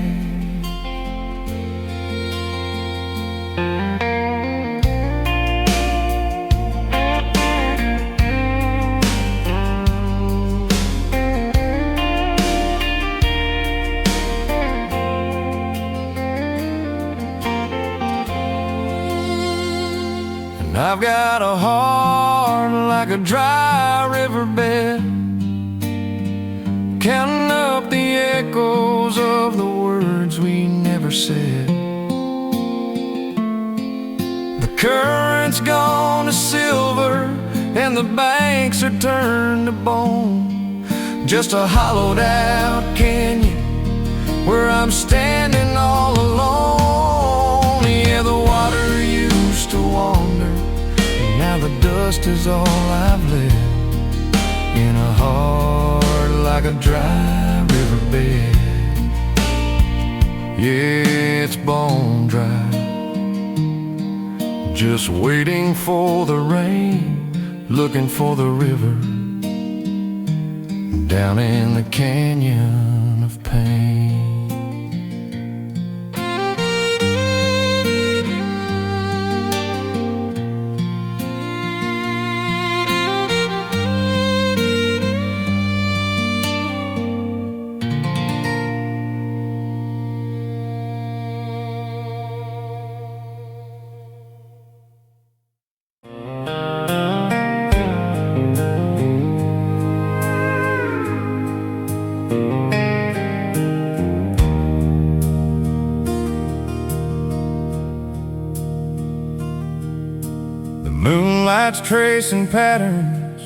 I've got a heart like a dry riverbed, counting up the echoes of the words we never said. The current's gone to silver and the banks are turned to bone, just a hollowed out canyon where I'm standing all alone. Yeah, the water used to wander, now the dust is all I've left in a heart like a dry riverbed. Yeah, it's bone dry, just waiting for the rain, looking for the river down in the canyon of pain. Moonlight's tracing patterns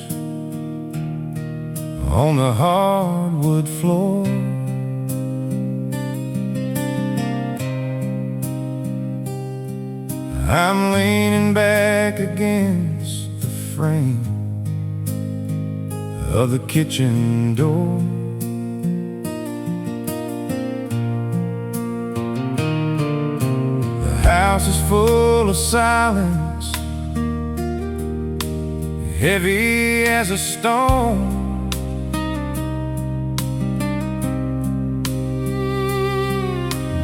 on the hardwood floor. I'm leaning back against the frame of the kitchen door. The house is full of silence, heavy as a stone.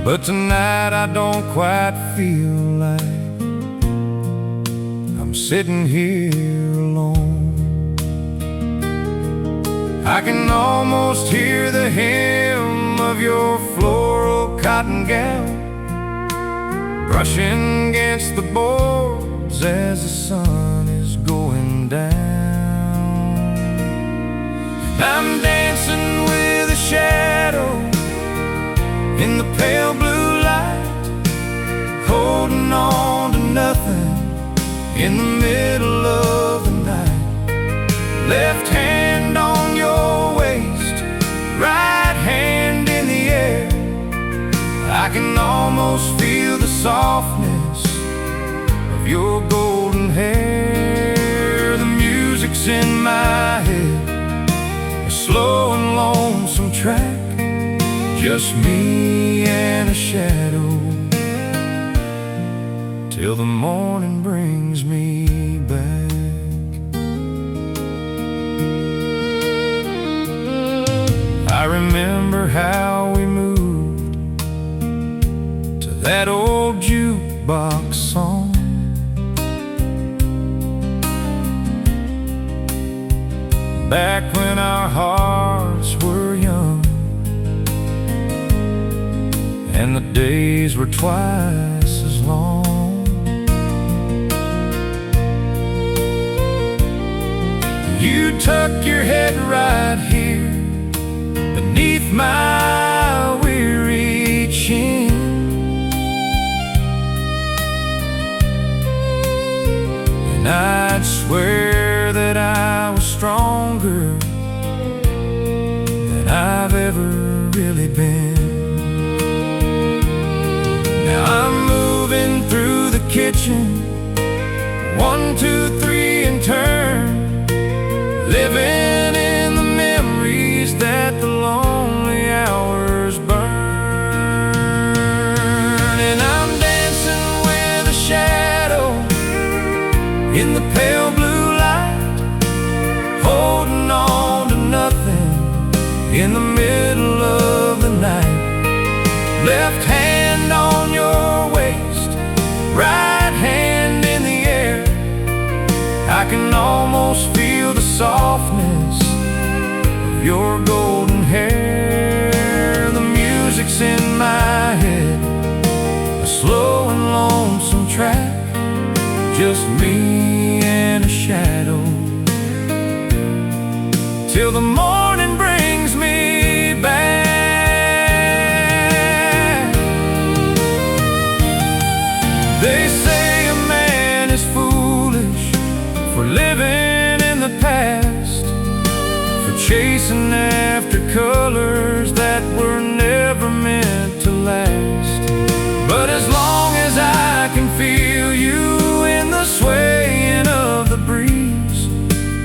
But tonight I don't quite feel like I'm sitting here alone. I can almost hear the hem of your floral cotton gown brushing against the boards as the sun is going down. I'm dancing with a shadow in the pale blue light, holding on to nothing in the middle of the night. Left hand on your waist, right hand in the air. I can almost feel the softness of your golden hair. The music's in my head, a slow and lonesome track, just me and a shadow, till the morning brings me back. back when our hearts were young, and the days were twice as long. You tuck your head right here beneath my weary chin, and I'd swear that I was stronger than I've ever really been. Now I'm moving through the kitchen, 1, 2, 3 and turn, living in the memories that the lonely hours burn. And I'm dancing with a shadow in the pale blue light, holding on to nothing in the middle of the night. Left hand on your waist, right hand in the air. I can almost feel the softness of your golden hair. The music's in my head, a slow and lonesome track, just me and a shadow, till the morning brings me back. They say a man is foolish for living in the past, for chasing after colors that were never meant to last. But as long as I can feel you in the swaying of the breeze,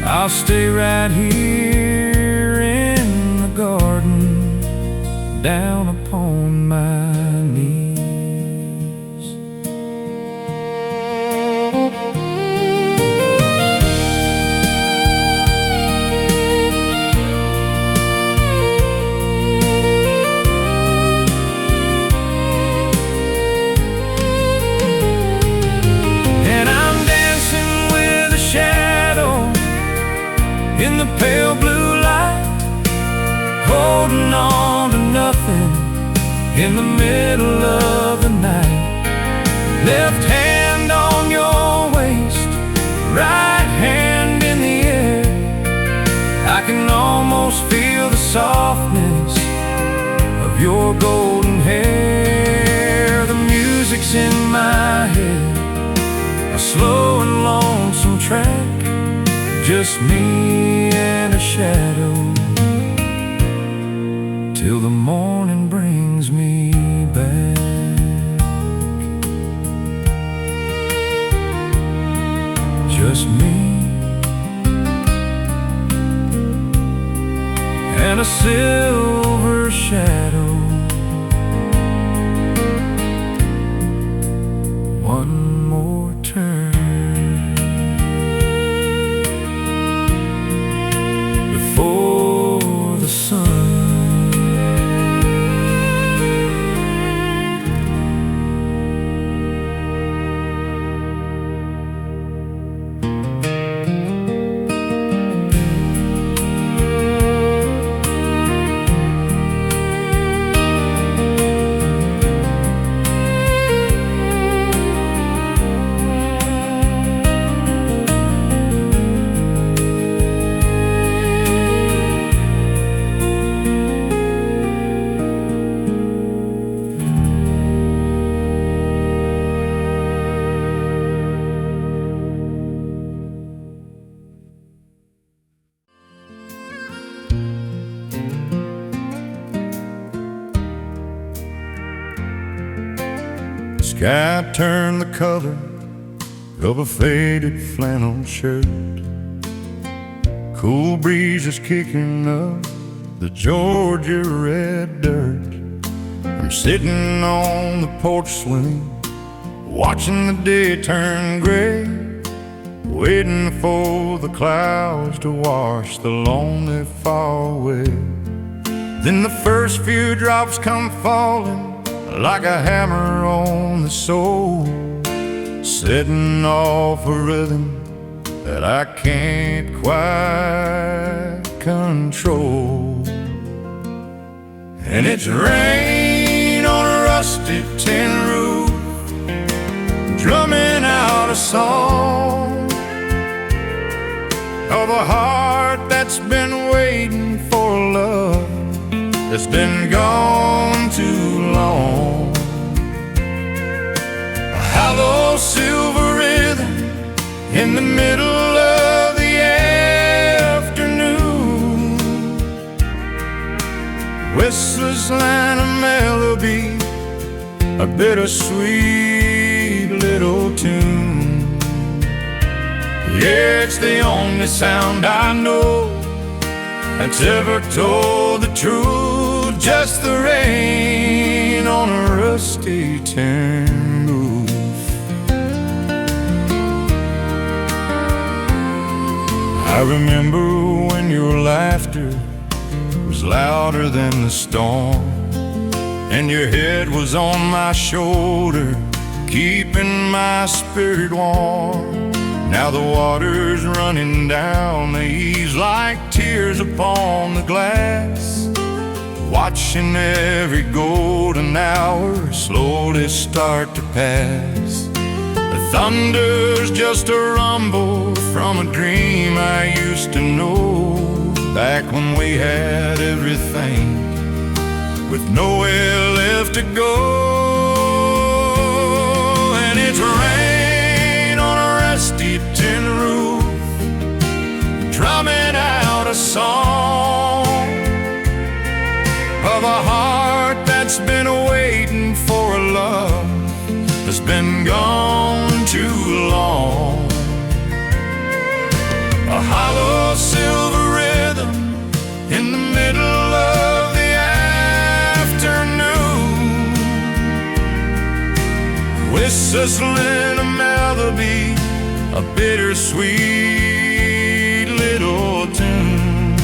I'll stay right here in the garden, down upon my knees. In the pale blue light, holding on to nothing in the middle of the night. Left hand on your waist, right hand in the air. I can almost feel the softness of your golden hair. The music's in my head, a slow and lonesome track, just me and a shadow, till the morning brings me back. Just me and a silver shadow. One more turn before the sun. Sky turned the color of a faded flannel shirt. Cool breezes kicking up the Georgia red dirt. I'm sitting on the porch swing, watching the day turn gray, waiting for the clouds to wash the lonely fall away. Then the first few drops come falling like a hammer on the soul, setting off a rhythm that I can't quite control. And it's rain on a rusty tin roof, drumming out a song of a heart that's been waiting for love that's been gone too long. A hollow silver rhythm in the middle of the afternoon, whistlers line of melody, a bittersweet little tune. Yeah, it's the only sound I know that's ever told the truth, just the rain on a rusty tin roof. I remember when your laughter was louder than the storm, and your head was on my shoulder, keeping my spirit warm. Now the water's running down the eaves like tears upon the glass, watching every golden hour slowly start to pass. The thunder's just a rumble from a dream I used to know, back when we had everything with nowhere left to go. And it's rain on a rusty tin roof, drumming out a song of a heart that's been waiting for a love that's been gone too long. A hollow silver rhythm in the middle of the afternoon, whistling a melody, a bittersweet little tune.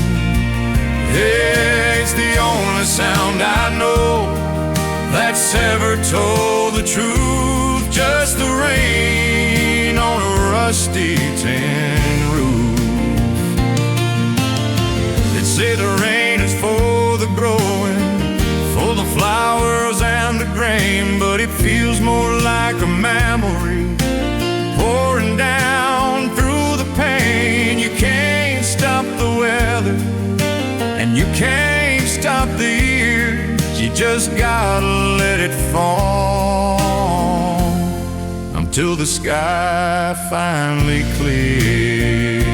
Yeah, it's the only sound I know that's ever told the truth, just the rain on a rusty tin roof. They say the rain is for the growing, for the flowers and the grain, but it feels more like a memory pouring down through the pain. You can't stop the weather, and you can't stop the years, you just gotta let it fall until the sky finally clears.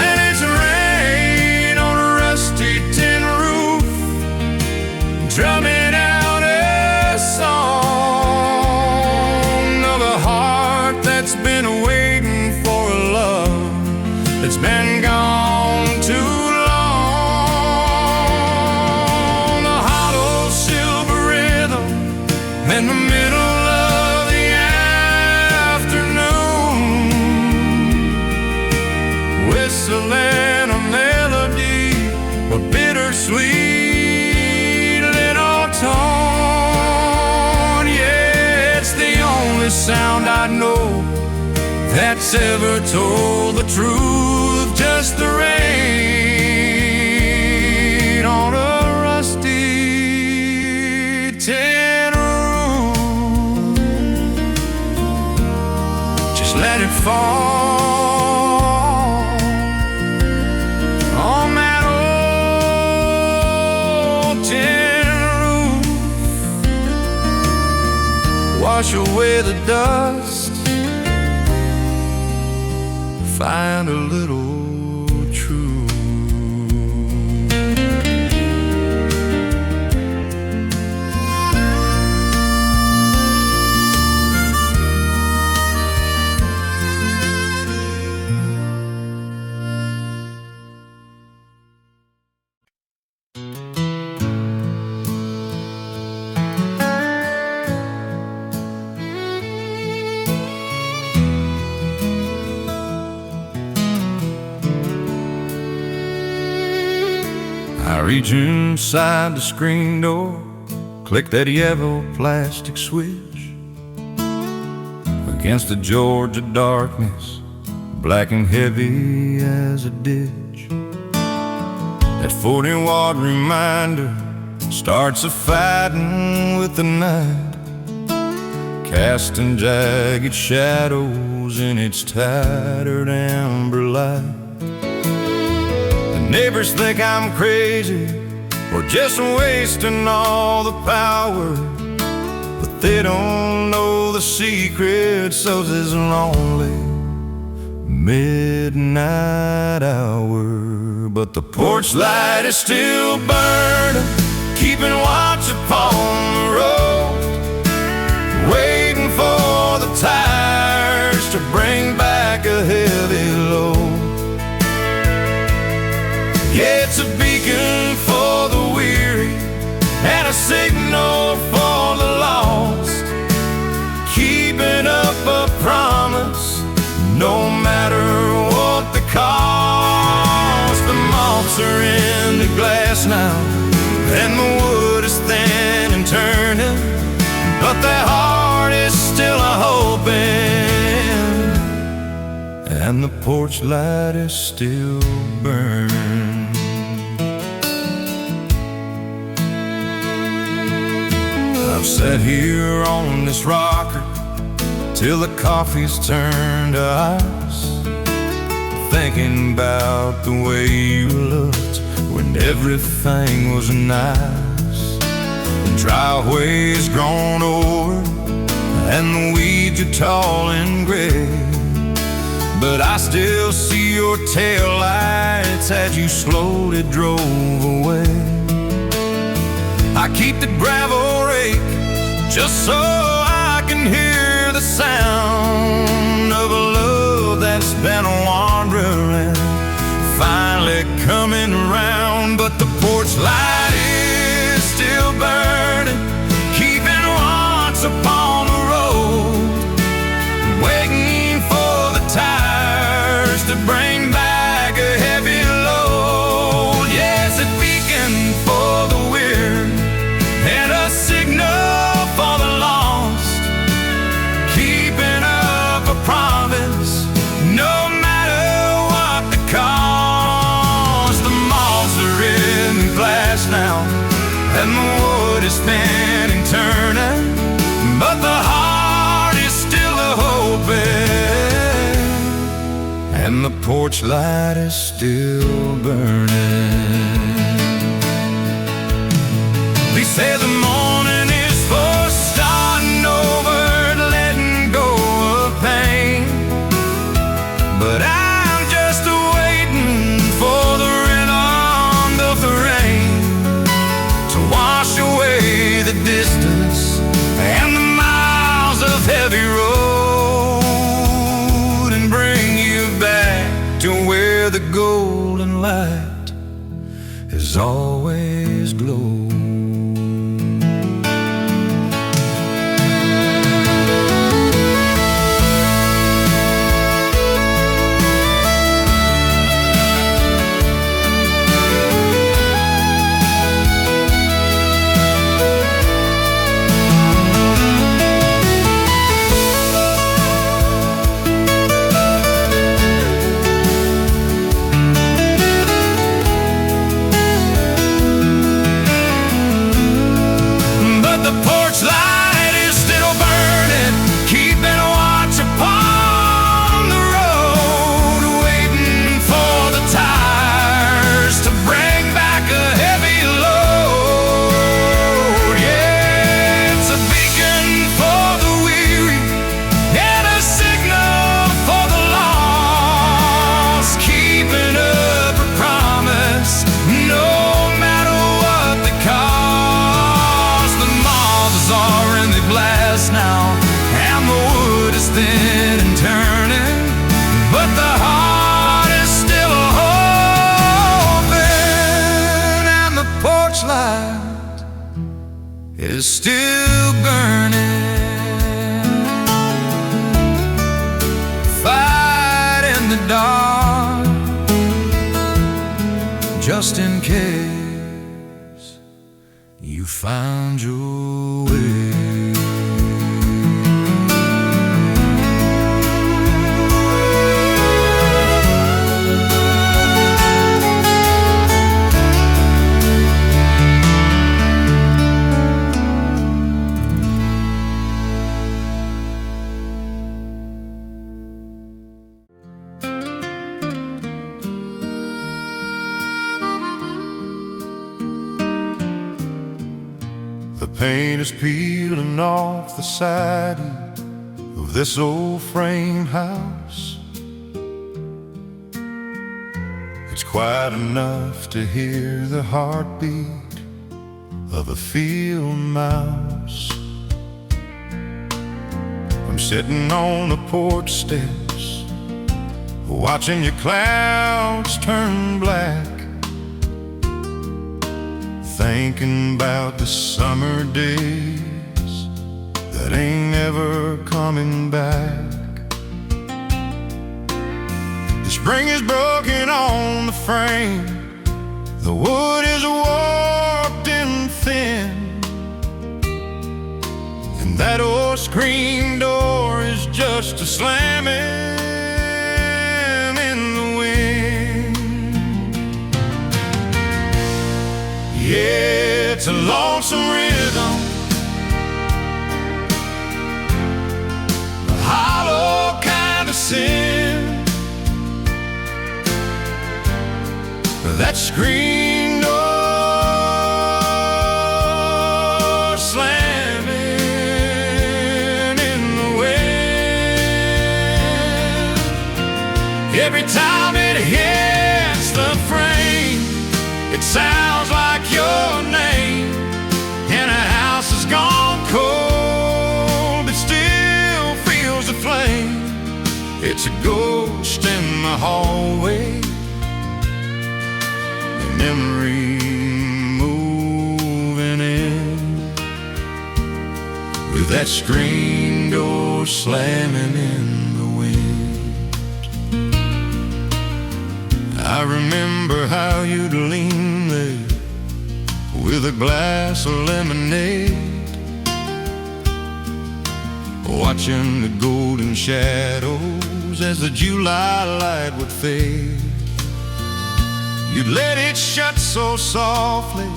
And it's rain on a rusty tin roof, drumming out a song of a heart that's been waiting for a love that's been gone too long. A hollow silver rhythm in the middle of the afternoon, whistling a melody, a bittersweet little tone. Yeah, it's the only sound I know that's ever told the truth, just the rain on a rusty tin roof. Just let it fall on that old tin roof, wash away the dust, find a little truth. reach inside the screen door, click that yellow plastic switch. Against the Georgia darkness, black and heavy as a ditch, that 40-watt reminder starts a fighting with the night, casting jagged shadows in its tattered amber light. The neighbors think I'm crazy or just wasting all the power, but they don't know the secrets of this lonely midnight hour. But the porch light is still burning, keeping watch upon the road, waiting for the tires to bring back a heavy load. Yeah, it's a beacon for the weary and a signal for the lost, keeping up a promise no matter what the cost. The moths are in the glass now, and the wood is thin and turning, but their heart is still a-hoping, and the porch light is still burning. I've sat here on this rocker till the coffee's turned to ice, thinking about the way you looked when everything was nice. The driveway's grown over and the weeds are tall and gray, but I still see your taillights as you slowly drove away. I keep the gravel rake just so I can hear the sound of a love that's been wandering, finally coming around. But the porch light is still burning, keeping watch upon the road, waiting for the tires to bring back a heavy load. Yes, a beacon for the weary and a signal for the lost, keeping up a promise no matter what the cost. The moths are in the glass now, and the wood is spinning, turning, but the heart is still a-hoping, and the porch light is still burning. They say the morning is for starting over, letting go of pain, but I'm just waiting for the rhythm of the rain to wash away the distance and the miles of heavy road, and bring you back to where the golden light has always glowed. Now, and the wood is thin and turning, but the heart is still a-hoping, and the porch light is still burning. Fight in the dark, just in case. you found your way. The paint is peeling off the siding of this old frame house. It's quiet enough to hear the heartbeat of a field mouse. I'm sitting on the porch steps, watching your clouds turn black, thinking about the summer days that ain't ever coming back. The spring is broken on the frame, the wood is warped and thin, and that old screen door is just a slamming in the wind. Yeah, it's a lonesome rhythm, a hollow kind of sin. That screen door slamming in the wind. Every time it hits the frame, it sounds like your name. And a house has gone cold, but still feels the flame. It's a ghost in the hallway, memory moving in, with that screen door slamming in the wind. I remember how you'd lean there with a glass of lemonade, watching the golden shadows as the July light would fade. You'd let it shut so softly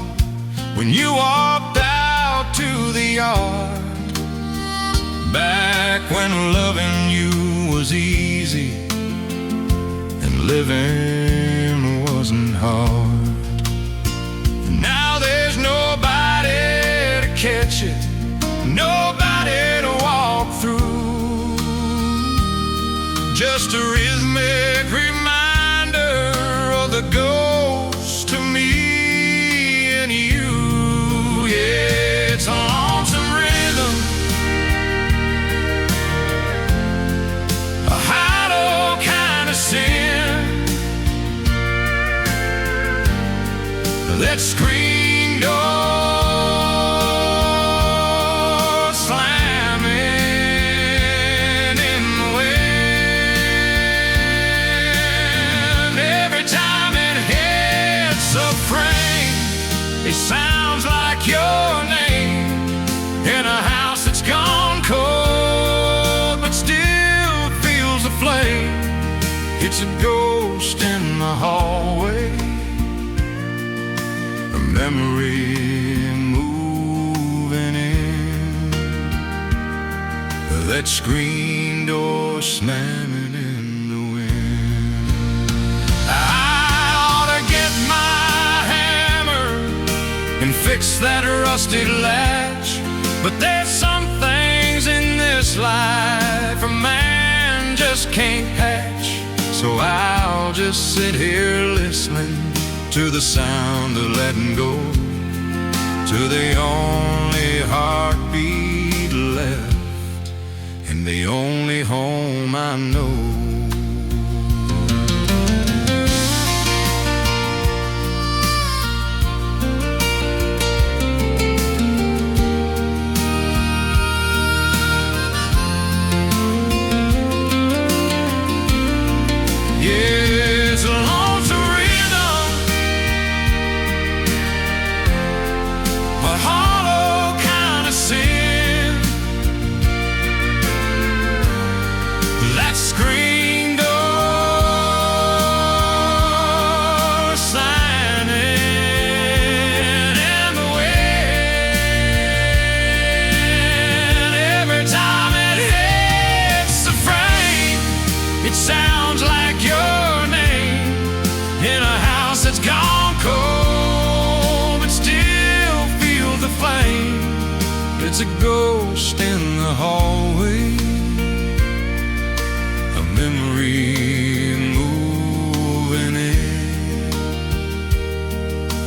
when you walked out to the yard, back when loving you was easy and living wasn't hard. Now there's nobody to catch it, nobody to walk through, just a rhythmic reminder of the ghost to me and you. Yeah, it's a lonesome rhythm, a hollow kind of sin. That screen door slamming in the wind. Every time it hits the frame, it sounds like your name. In a house that's gone cold, but still feels the flame. It's a ghost in the hallway, a memory moving in, that screen door slamming in the wind. I ought to get my hammer and fix that rusted latch, but there's some things in this life a man just can't hatch. So I'll just sit here listening to the sound of letting go, to the only heartbeat left and the only home I know. My heart It's a ghost in the hallway, a memory moving in,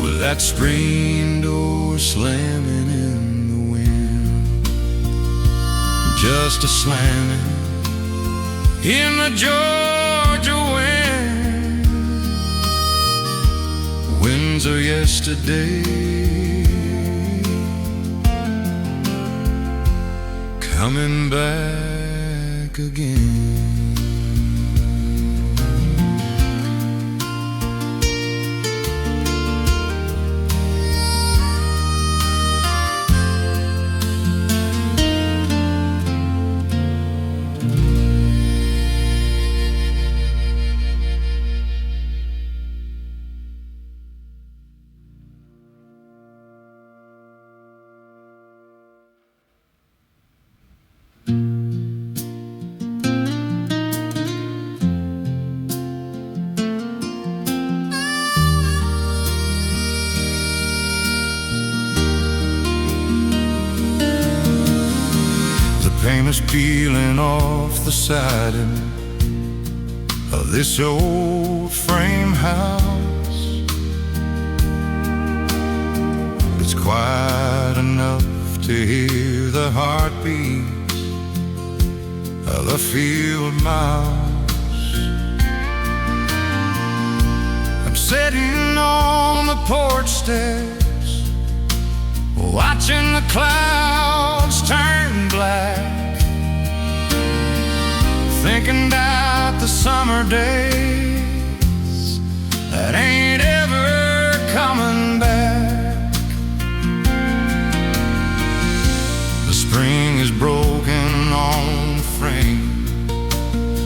with that screen door slamming in the wind. Just a slamming in the Georgia wind. Winds of yesterday coming back again. Paint is peeling off the siding of this old frame house. It's quiet enough to hear the heartbeats of the field mouse. I'm sitting on the porch steps, watching the clouds turn black, thinking about the summer days that ain't ever coming back. The spring is broken on the frame,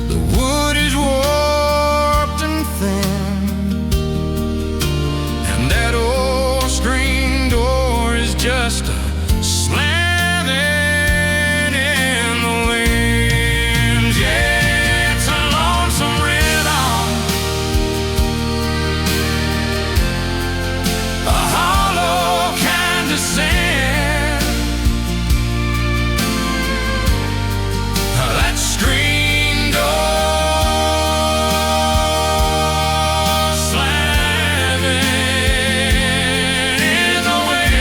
the wood is warped and thin, and that old screen door is just a slamming in the winds. Yeah, it's a lonesome rhythm, a hollow kind of sin. That screen door slamming in the wind.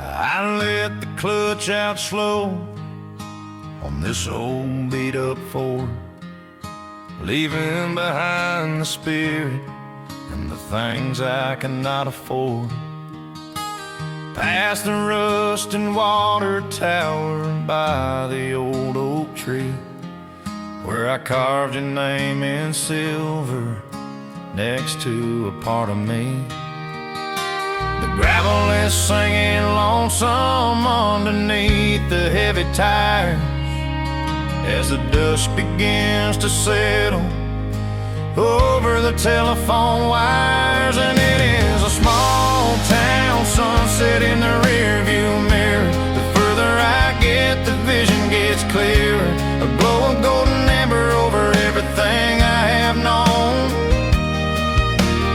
I let the clutch out slow on this old beat-up Ford, leaving behind the spirit and the things I cannot afford. Past the rusting water tower by the old oak tree, where I carved your name in silver next to a part of me. The gravel is singing lonesome underneath the heavy tires as the dust begins to settle over the telephone wires. And it is a small town sunset in the rearview mirror. The further I get, the vision gets clearer, a glow of golden amber over everything I have known,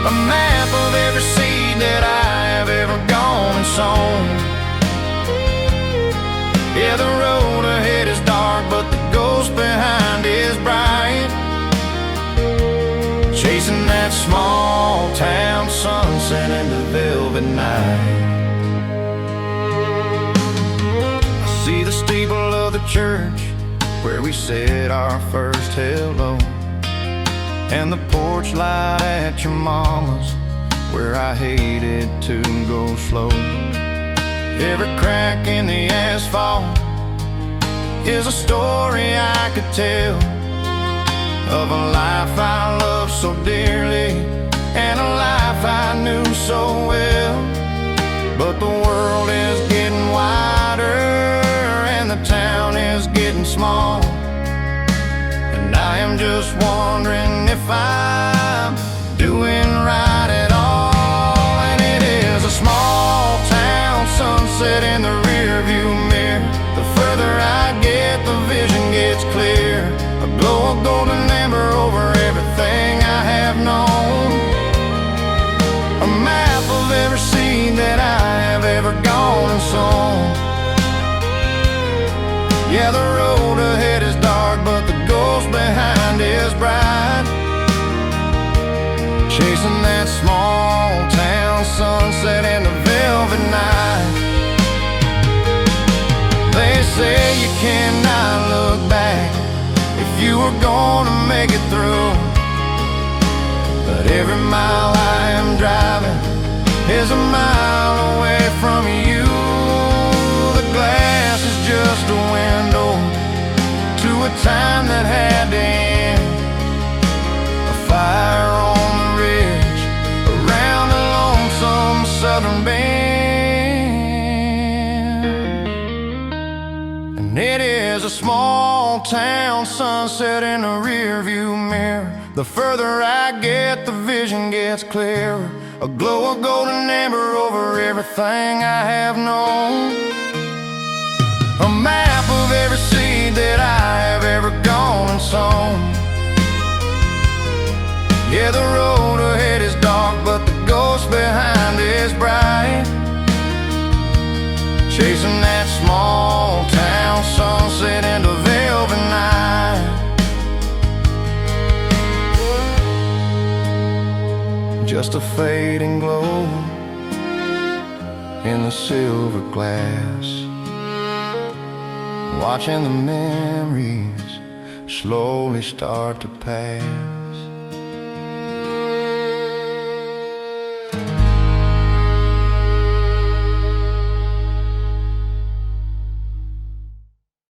a map of every seed that I have ever gone and sown. Yeah, the road ahead is dark, but the ghost behind is bright, chasing that small town sunset into velvet night. I see the steeple of the church where we said our first hello, and the porch light at your mama's where I hated to go slow. Every crack in the asphalt is a story I could tell of a life I loved so dearly and a life I knew so well. But the world is getting wider and the town is getting small, and I am just wondering if I'm doing right at all. And it is a small town sunset in the rearview mirror. The further I get, the vision gets clear, a glow of golden chasing that small town sunset in the velvet night. They say you cannot look back if you were gonna make it through, but every mile I am driving is a mile away from you. The glass is just a window to a time that had to end. A fire on the ridge around a lonesome southern bend. And it is a small town sunset in the rearview mirror. The further I get, the vision gets clearer. A glow of golden amber over everything I have known. A map of every seed that I have ever gone and sown. Yeah, the road ahead is dark, but the ghost behind is bright. Chasing that small town sunset into velvet night. Just a fading glow in the silver glass, watching the memories slowly start to pass.